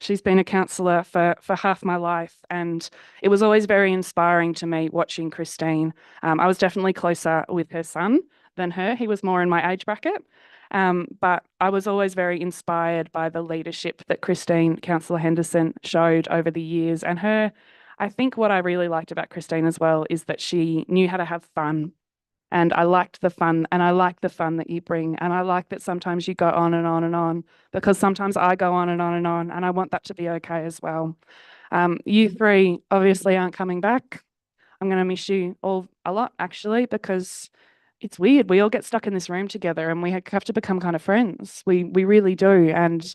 She's been a councillor for half my life, and it was always very inspiring to me watching Christine. I was definitely closer with her son than her. He was more in my age bracket. But I was always very inspired by the leadership that Christine, Councillor Henderson, showed over the years. And I think what I really liked about Christine as well is that she knew how to have fun. And I liked the fun, and I like the fun that you bring. And I like that sometimes you go on and on and on, because sometimes I go on and on and on, and I want that to be okay as well. You three obviously aren't coming back. I'm going to miss you all a lot, actually, because it's weird. We all get stuck in this room together and we have to become kind of friends. We really do. And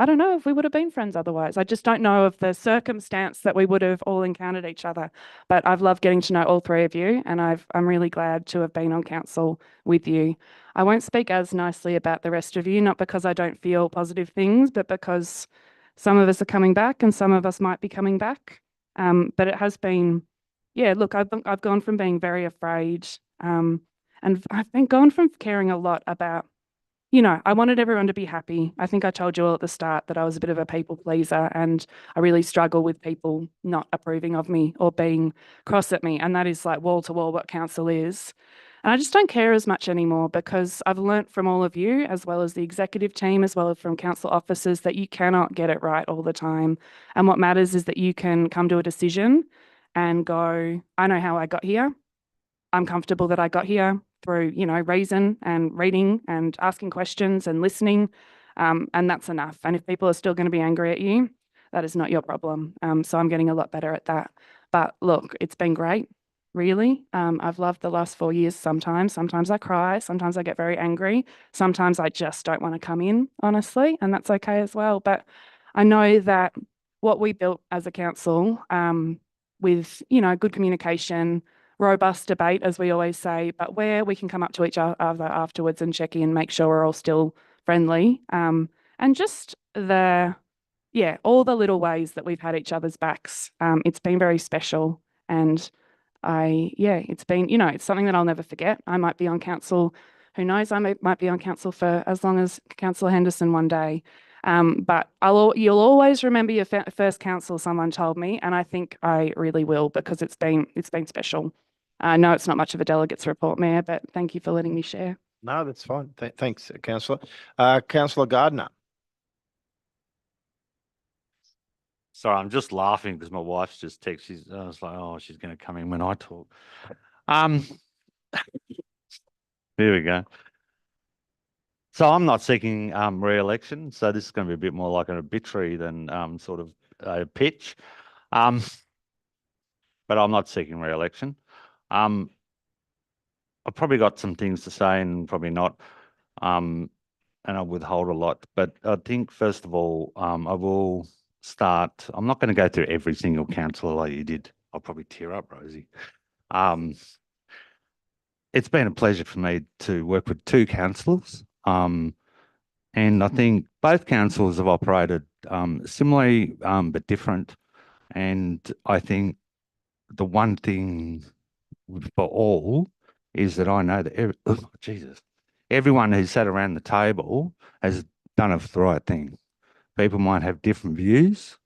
I don't know if we would have been friends otherwise. I just don't know of the circumstance that we would have all encountered each other. But I've loved getting to know all three of you, and I'm really glad to have been on council with you. I won't speak as nicely about the rest of you, not because I don't feel positive things, but because some of us are coming back and some of us might be coming back. But it has been, look, I've gone from being very afraid, and I've been gone from caring a lot about, I wanted everyone to be happy. I think I told you all at the start that I was a bit of a people pleaser, and I really struggle with people not approving of me or being cross at me. And that is like wall to wall what council is. And I just don't care as much anymore, because I've learnt from all of you, as well as the executive team, as well as from council officers, that you cannot get it right all the time. And what matters is that you can come to a decision and go, I know how I got here. I'm comfortable that I got here through, reason and reading and asking questions and listening. And that's enough. And if people are still going to be angry at you, that is not your problem. So I'm getting a lot better at that. But look, it's been great, really. I've loved the last 4 years sometimes. Sometimes I cry. Sometimes I get very angry. Sometimes I just don't want to come in, honestly. And that's okay as well. But I know that what we built as a council, with, good communication, robust debate, as we always say, but where we can come up to each other afterwards and check in, make sure we're all still friendly. And just all the little ways that we've had each other's backs. It's been very special. And it's been, it's something that I'll never forget. I might be on council, who knows, I might be on council for as long as Councillor Henderson one day. But you'll always remember your first council, someone told me, and I think I really will, because it's been special. I know it's not much of a delegates report, Mayor, but thank you for letting me share. No, that's fine. Thanks, councillor. Councillor Gardner. Sorry, I'm just laughing because my wife's just texted. I was like, oh, she's going to come in when I talk. Here we go. So I'm not seeking re-election, so this is going to be a bit more like an obituary than sort of a pitch. But I'm not seeking re-election. I've probably got some things to say and probably not, and I'll withhold a lot. But I think first of all, I will start. I'm not going to go through every single councillor like you did. I'll probably tear up, Rosie. It's been a pleasure for me to work with two councillors. And I think both councils have operated similarly but different. And I think the one thing for all is that I know that everyone who's sat around the table has done the right thing. People might have different views.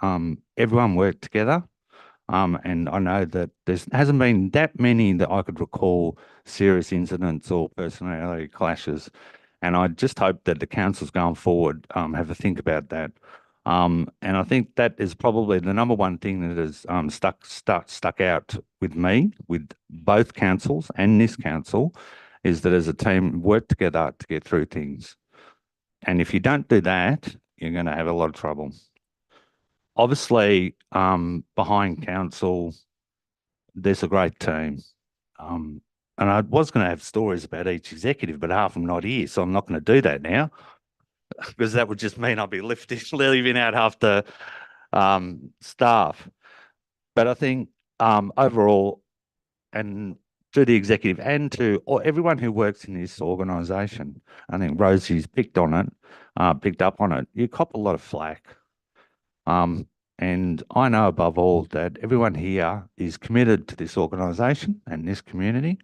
Everyone worked together. And I know that there hasn't been that many that I could recall serious incidents or personality clashes. And I just hope that the councils going forward have a think about that. And I think that is probably the number one thing that has stuck out with me, with both councils and this council, is that as a team work together to get through things. And if you don't do that, you're going to have a lot of trouble. Obviously, behind council, there's a great team. And I was going to have stories about each executive, but half of them not here, so I'm not going to do that now, because that would just mean I'll be leaving out half the staff. But I think overall, and to the executive and to everyone who works in this organisation, I think Rosie's picked up on it. You cop a lot of flack. And I know above all that everyone here is committed to this organisation and this community.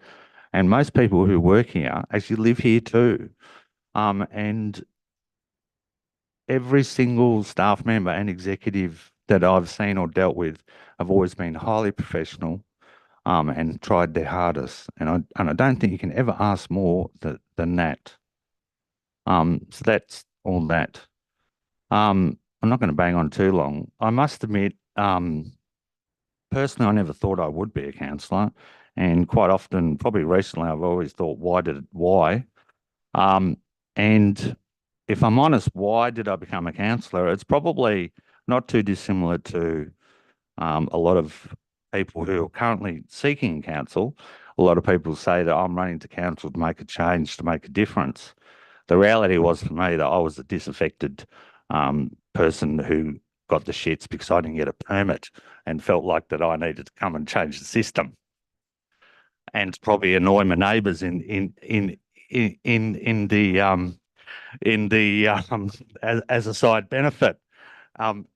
And most people who work here actually live here too. And every single staff member and executive that I've seen or dealt with have always been highly professional and tried their hardest. And I don't think you can ever ask more than that. So that's all that. I'm not going to bang on too long. I must admit, personally, I never thought I would be a councillor. And quite often, probably recently, I've always thought, why? And if I'm honest, why did I become a councillor? It's probably not too dissimilar to a lot of people who are currently seeking council. A lot of people say that I'm running to council to make a change, to make a difference. The reality was for me that I was a disaffected person who got the shits because I didn't get a permit and felt like that I needed to come and change the system and probably annoy my neighbours as a side benefit,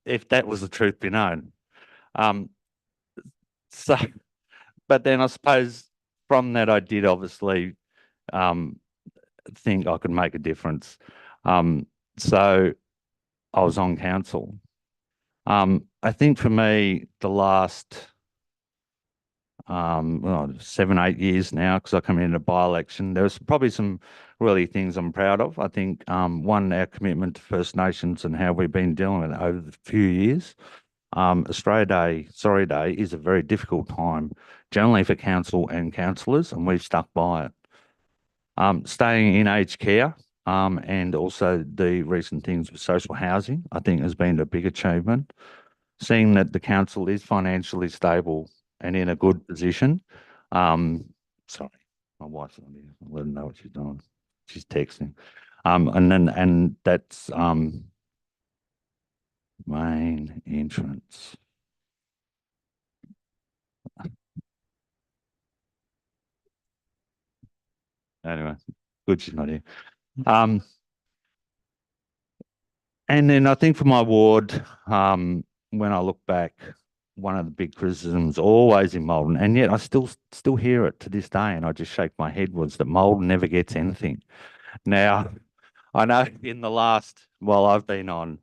if that was the truth be known. But then I suppose from that I did obviously think I could make a difference. So I was on council. I think for me, the last 7, 8 years now, because I come in a by-election, there's probably some really things I'm proud of. I think one, our commitment to First Nations and how we've been dealing with it over the few years. Australia Day, Sorry Day, is a very difficult time, generally for council and councillors, and we've stuck by it. Staying in aged care, and also the recent things with social housing, I think has been a big achievement. Seeing that the council is financially stable and in a good position. Sorry, my wife's on here. I'll let her know what she's doing. She's texting. And that's main entrance. Anyway, good she's not here. And then I think for my ward, when I look back, one of the big criticisms always in Maldon, and yet I still hear it to this day, and I just shake my head, was that Maldon never gets anything. Now, I know in the last, while I've been on,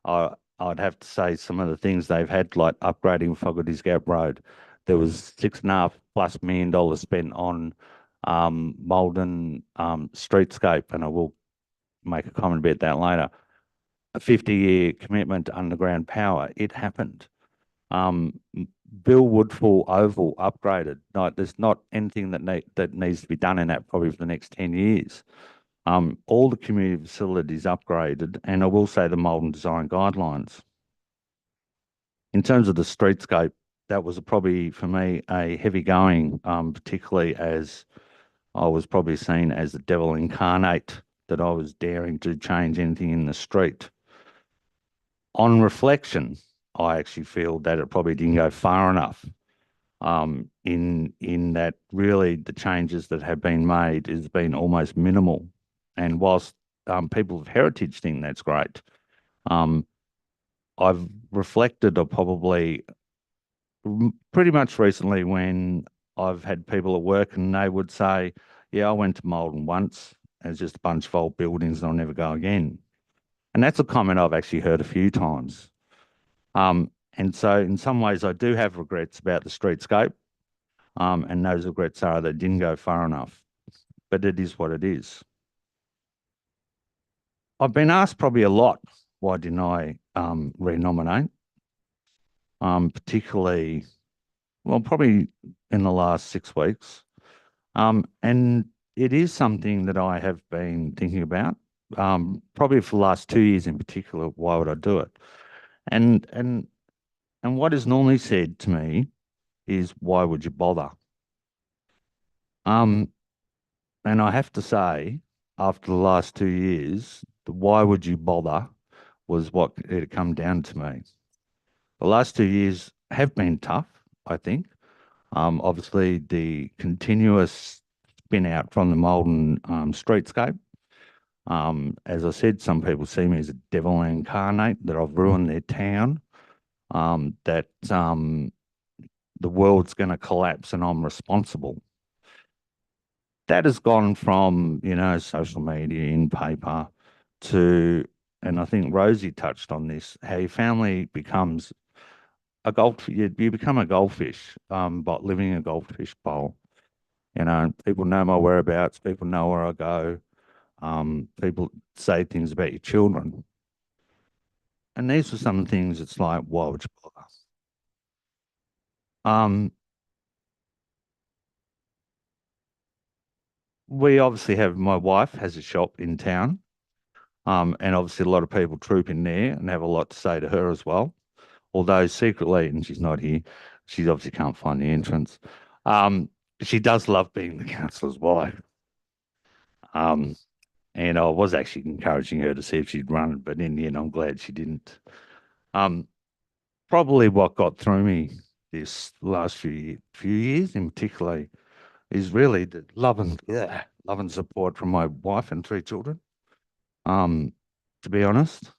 I'd have to say some of the things they've had, like upgrading Fogarty's Gap Road. There was 6.5, plus million dollars spent on Malden streetscape, and I will make a comment about that later. A 50-year commitment to underground power. It happened. Bill Woodfall Oval upgraded. No, there's not anything that needs to be done in that probably for the next 10 years. All the community facilities upgraded, and I will say the Malden Design Guidelines. In terms of the streetscape, that was probably for me a heavy going, particularly as I was probably seen as the devil incarnate, that I was daring to change anything in the street. On reflection, I actually feel that it probably didn't go far enough. In that really the changes that have been made has been almost minimal. And whilst people of heritage think that's great, I've reflected on probably pretty much recently when I've had people at work and they would say, yeah, I went to Malden once. It's just a bunch of old buildings and I'll never go again. And that's a comment I've actually heard a few times. And so in some ways I do have regrets about the streetscape. And those regrets are that it didn't go far enough. But it is what it is. I've been asked probably a lot, why didn't I renominate? Particularly, well, probably in the last 6 weeks. And it is something that I have been thinking about, probably for the last 2 years in particular. Why would I do it? And what is normally said to me is, why would you bother? And I have to say, after the last 2 years, the why would you bother was what it had come down to me. The last 2 years have been tough, I think. Obviously, the continuous spin out from the Malden streetscape. As I said, some people see me as a devil incarnate, that I've ruined their town, that the world's going to collapse and I'm responsible. That has gone from, social media, in paper, to, and I think Rosie touched on this, how your family becomes you become a goldfish, by living in a goldfish bowl. People know my whereabouts, people know where I go, people say things about your children. And these are some things it's like, why would you bother? We obviously my wife has a shop in town, and obviously a lot of people troop in there and have a lot to say to her as well. Although secretly, and she's not here, she obviously can't find the entrance. She does love being the councillor's wife. And I was actually encouraging her to see if she'd run, but in the end, I'm glad she didn't. Probably what got through me this last few years in particular is really the love and support from my wife and 3 children. To be honest,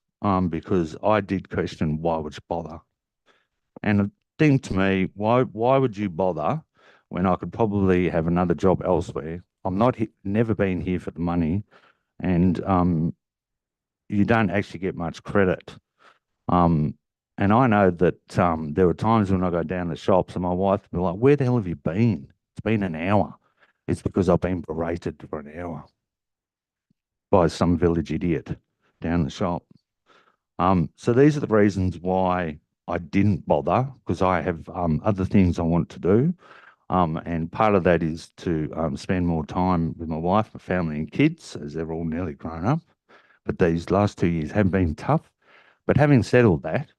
because I did question, why would you bother? And the thing to me, why would you bother when I could probably have another job elsewhere? I'm never been here for the money, and you don't actually get much credit. And I know that there were times when I go down the shops and my wife would be like, where the hell have you been? It's been an hour. It's because I've been berated for an hour by some village idiot down the shop. So these are the reasons why I didn't bother, because I have other things I want to do. And part of that is to spend more time with my wife, my family and kids, as they're all nearly grown up. But these last 2 years have been tough. But having said all that,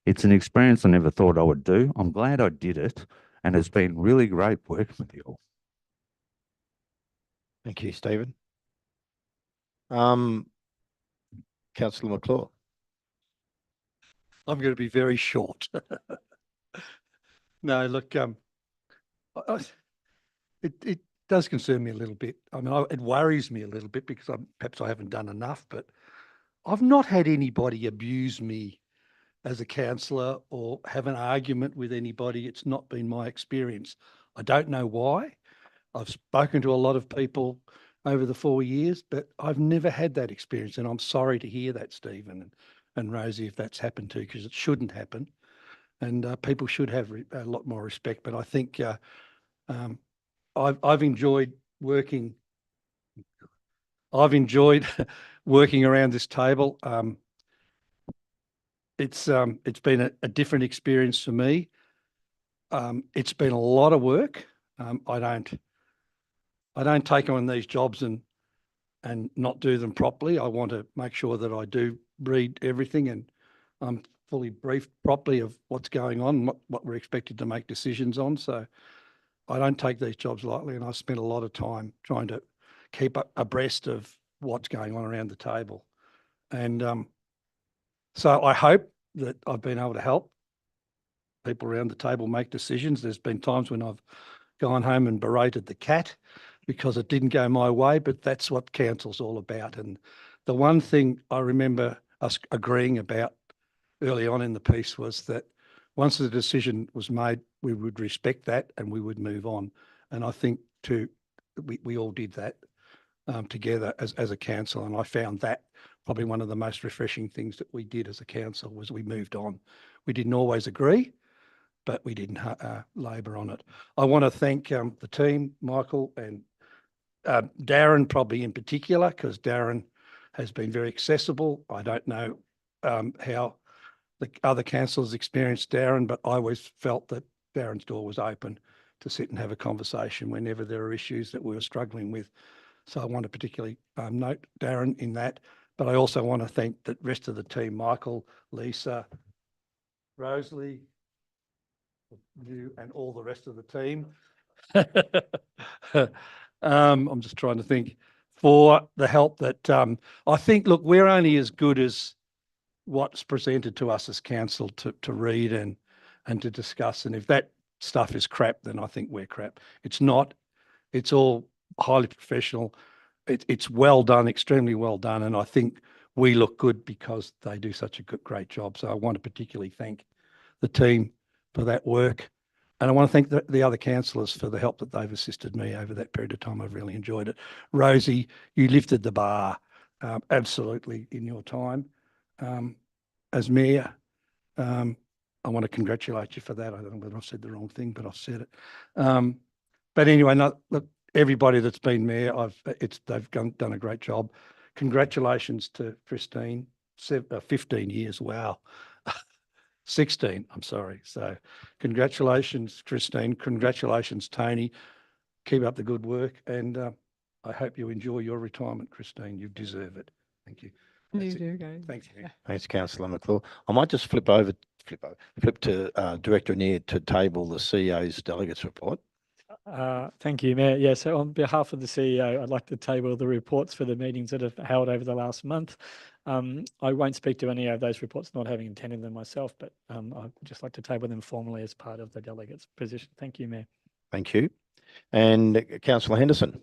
it's an experience I never thought I would do. I'm glad I did it, and it's been really great working with you all. Thank you, Stephen. Councillor McClure. I'm going to be very short. No, look, it does concern me a little bit. I mean, it worries me a little bit because perhaps I haven't done enough, but I've not had anybody abuse me as a councillor or have an argument with anybody. It's not been my experience. I don't know why. I've spoken to a lot of people over the 4 years, but I've never had that experience. And I'm sorry to hear that, Stephen and Rosie, if that's happened too, because it shouldn't happen. And people should have a lot more respect. But I think I've enjoyed working. I've enjoyed working around this table. It's been a different experience for me. It's been a lot of work. I don't take on these jobs and not do them properly. I want to make sure that I do read everything and I'm fully briefed properly of what's going on, what we're expected to make decisions on. So I don't take these jobs lightly, and I spent a lot of time trying to keep abreast of what's going on around the table. And so I hope that I've been able to help people around the table make decisions. There's been times when I've gone home and berated the cat because it didn't go my way, but that's what council's all about. And the one thing I remember us agreeing about early on in the piece was that once the decision was made, we would respect that and we would move on. And I think we all did that together as a council. And I found that probably one of the most refreshing things that we did as a council was we moved on. We didn't always agree, but we didn't labour on it. I want to thank the team, Michael and Darren probably in particular, because Darren has been very accessible. I don't know how the other councillors experienced Darren, but I always felt that Darren's door was open to sit and have a conversation whenever there are issues that we were struggling with. So I want to particularly note Darren in that, but I also want to thank the rest of the team, Michael, Lisa, Rosalie, you and all the rest of the team. I'm just trying to think for the help that I think, look, we're only as good as what's presented to us as council to read and to discuss. And if that stuff is crap, then I think we're crap. It's not. It's all highly professional. It's well done, extremely well done. And I think we look good because they do such a great job. So I want to particularly thank the team for that work. And I want to thank the other councillors for the help that they've assisted me over that period of time. I've really enjoyed it. Rosie, you lifted the bar absolutely in your time. As mayor, I want to congratulate you for that. I don't know whether I said the wrong thing, but I've said it. But anyway, look, everybody that's been mayor, they've done a great job. Congratulations to Christine, 15 years, wow. 16, I'm sorry. So congratulations, Christine. Congratulations, Tony. Keep up the good work. And I hope you enjoy your retirement, Christine. You deserve it. Thank you. That's You it. do, guys. Thanks, Mayor. Thanks, Councillor McClure. I might just flip to Director Neer to table the CEO's delegates report. Thank you, Mayor. Yeah, so on behalf of the CEO, I'd like to table the reports for the meetings that have held over the last month. I won't speak to any of those reports, not having attended them myself, but I'd just like to table them formally as part of the delegates' position. Thank you, Mayor. Thank you. And Councillor Henderson.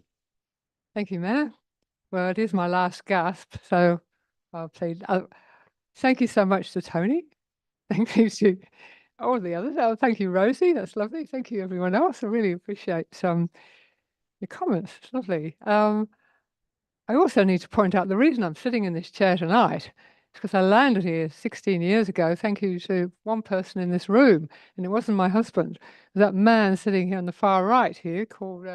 Thank you, Mayor. Well, it is my last gasp, so I'll plead. Thank you so much to Tony. Thank you to all the others. Oh, thank you, Rosie. That's lovely. Thank you, everyone else. I really appreciate your comments. It's lovely. I also need to point out the reason I'm sitting in this chair tonight is because I landed here 16 years ago. Thank you to one person in this room, and it wasn't my husband. It was that man sitting here on the far right here called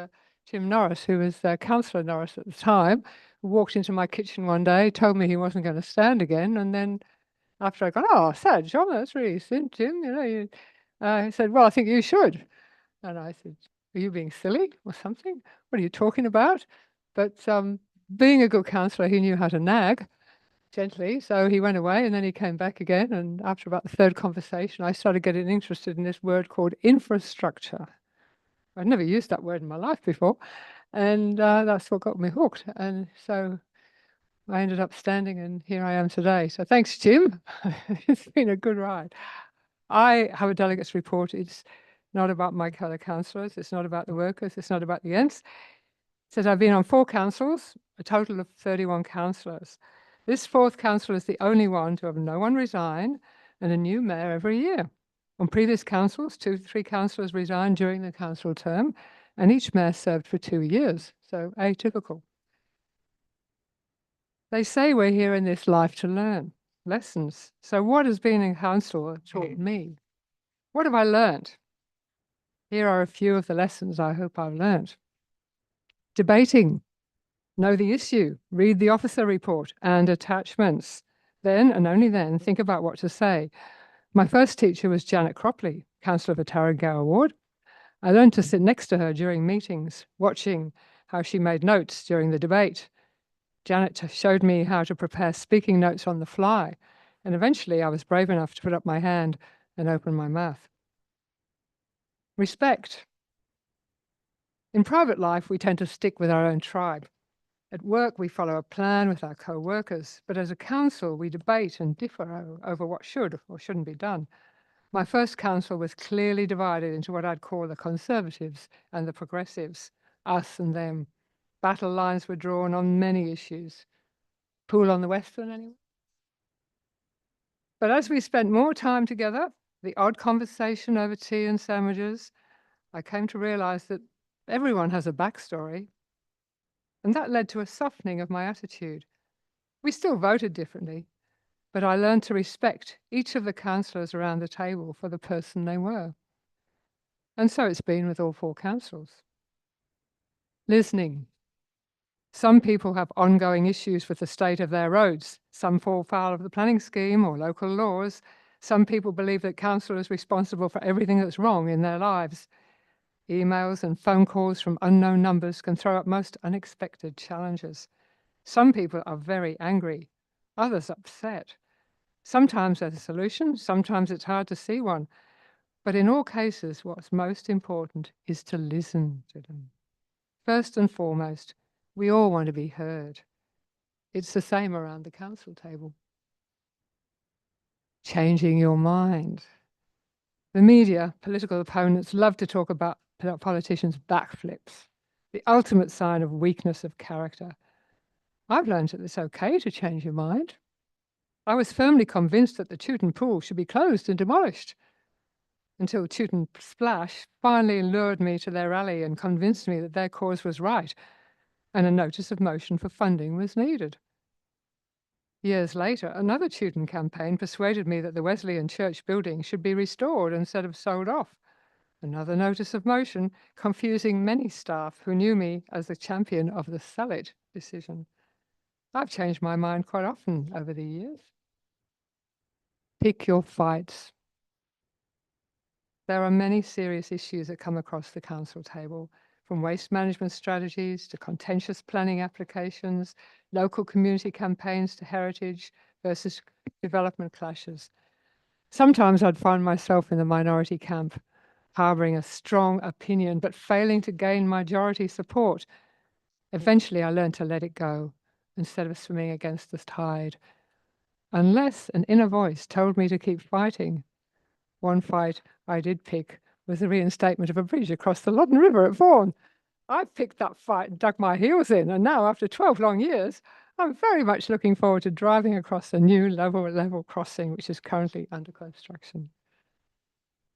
Tim Norris, who was Councillor Norris at the time, who walked into my kitchen one day, told me he wasn't going to stand again, and then after I got, oh, sad, John, that's really sin, Jim. He said, well, I think you should. And I said, are you being silly or something? What are you talking about? But being a good councillor, he knew how to nag gently. So he went away and then he came back again. And after about the third conversation, I started getting interested in this word called infrastructure. I'd never used that word in my life before. And that's what got me hooked. And so I ended up standing and here I am today. So thanks, Jim. It's been a good ride. I have a delegates report. It's not about my fellow councillors. It's not about the workers. It's not about the ends. It says I've been on 4 councils, a total of 31 councillors. This 4th council is the only one to have no one resign and a new mayor every year. On previous councils, 2 to 3 councillors resigned during the council term and each mayor served for 2 years. So atypical. They say we're here in this life to learn lessons. So what has being a councillor taught me? What have I learned? Here are a few of the lessons I hope I've learnt. Debating. Know the issue, read the officer report and attachments. Then, and only then, think about what to say. My first teacher was Janet Cropley, councillor for Tarragona Ward. I learned to sit next to her during meetings, watching how she made notes during the debate. Janet showed me how to prepare speaking notes on the fly, and eventually I was brave enough to put up my hand and open my mouth. Respect. In private life, we tend to stick with our own tribe. At work, we follow a plan with our co-workers, but as a council, we debate and differ over what should or shouldn't be done. My first council was clearly divided into what I'd call the Conservatives and the Progressives, us and them. Battle lines were drawn on many issues. Pool on the Western, anyone? But as we spent more time together, the odd conversation over tea and sandwiches, I came to realize that everyone has a backstory. And that led to a softening of my attitude. We still voted differently, but I learned to respect each of the councillors around the table for the person they were. And so it's been with all 4 councils. Listening. Some people have ongoing issues with the state of their roads. Some fall foul of the planning scheme or local laws. Some people believe that council is responsible for everything that's wrong in their lives. Emails and phone calls from unknown numbers can throw up most unexpected challenges. Some people are very angry, others upset. Sometimes there's a solution, sometimes it's hard to see one. But in all cases, what's most important is to listen to them. First and foremost, we all want to be heard. It's the same around the council table. Changing your mind. The media, political opponents love to talk about politicians' backflips, the ultimate sign of weakness of character. I've learned that it's okay to change your mind. I was firmly convinced that the Chewton Pool should be closed and demolished, until Chewton Splash finally lured me to their rally and convinced me that their cause was right, and a notice of motion for funding was needed. Years later, another Chewton campaign persuaded me that the Wesleyan Church building should be restored instead of sold off. Another notice of motion, confusing many staff who knew me as the champion of the sell it decision. I've changed my mind quite often over the years. Pick your fights. There are many serious issues that come across the council table, from waste management strategies to contentious planning applications, local community campaigns to heritage versus development clashes. Sometimes I'd find myself in the minority camp, harboring a strong opinion, but failing to gain majority support. Eventually, I learned to let it go instead of swimming against the tide. Unless an inner voice told me to keep fighting. One fight I did pick was the reinstatement of a bridge across the Loddon River at Vaughan. I picked that fight and dug my heels in, and now, after 12 long years, I'm very much looking forward to driving across the new level crossing, which is currently under construction.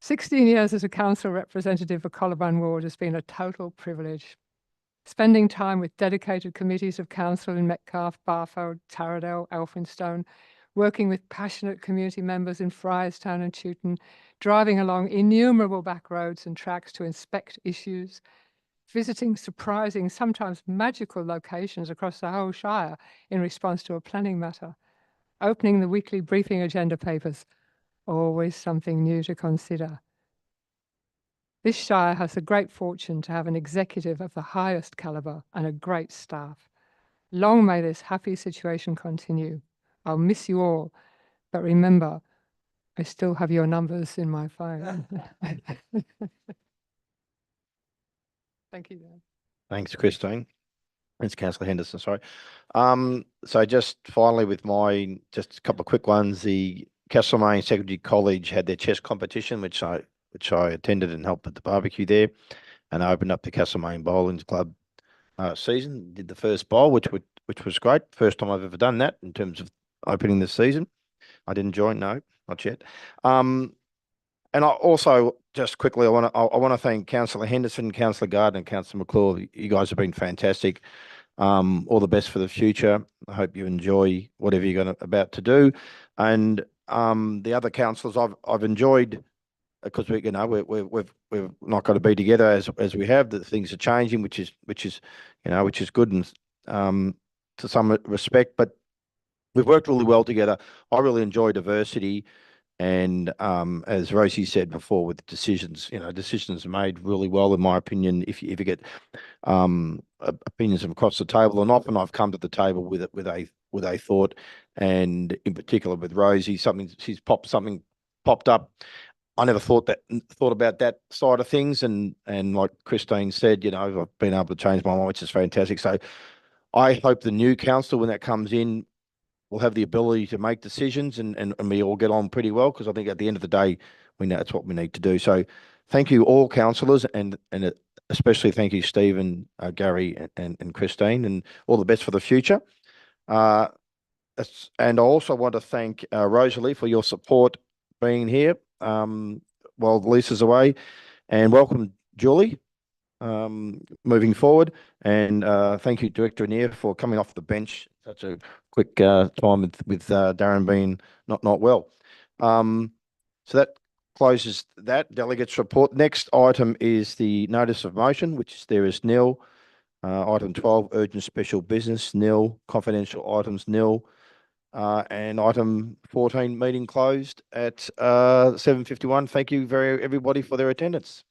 16 years as a council representative for Colaburn Ward has been a total privilege. Spending time with dedicated committees of council in Metcalfe, Barfold, Taradell, Elphinstone, working with passionate community members in Friarstown and Chewton, driving along innumerable back roads and tracks to inspect issues, visiting surprising, sometimes magical locations across the whole Shire in response to a planning matter, opening the weekly briefing agenda papers, always something new to consider. This Shire has the great fortune to have an executive of the highest calibre and a great staff. Long may this happy situation continue. I'll miss you all, but remember, I still have your numbers in my phone. Thank you, Dan. Thanks, Christine. It's Councillor Henderson, sorry. So just finally with just a couple of quick ones. The Castlemaine Secondary College had their chess competition, which I attended and helped at the barbecue there, and I opened up the Castlemaine Bowling Club season. Did the first bowl, which was great. First time I've ever done that in terms of opening the season. I didn't join, no, not yet. And I also just quickly, I want to thank Councillor Henderson, Councillor Gardner, and Councillor McClure. You guys have been fantastic. All the best for the future. I hope you enjoy whatever you're about to do. And the other councillors, I've enjoyed because we're not going to be together as we have. That things are changing, which is good and to some respect. But we've worked really well together. I really enjoy diversity, and as Rosie said before, with decisions, decisions are made really well, in my opinion. If you get opinions from across the table, and often I've come to the table with a thought, and in particular with Rosie, she's popped up. I never thought about that side of things, and like Christine said, I've been able to change my mind, which is fantastic. So I hope the new council, when that comes in, will have the ability to make decisions, and we all get on pretty well, because I think at the end of the day, we know that's what we need to do. So thank you all councillors, and especially thank you Stephen, Gary and Christine, and all the best for the future. And I also want to thank Rosalie for your support being here while Lisa's away, and welcome Julie moving forward. And thank you, Director Anir, for coming off the bench such a quick time with Darren being not well. So that closes that delegates report. Next item is the notice of motion, which there is nil. Item 12, urgent special business, nil. Confidential items, nil. And item 14, meeting closed at 7:51. Thank you everybody for their attendance.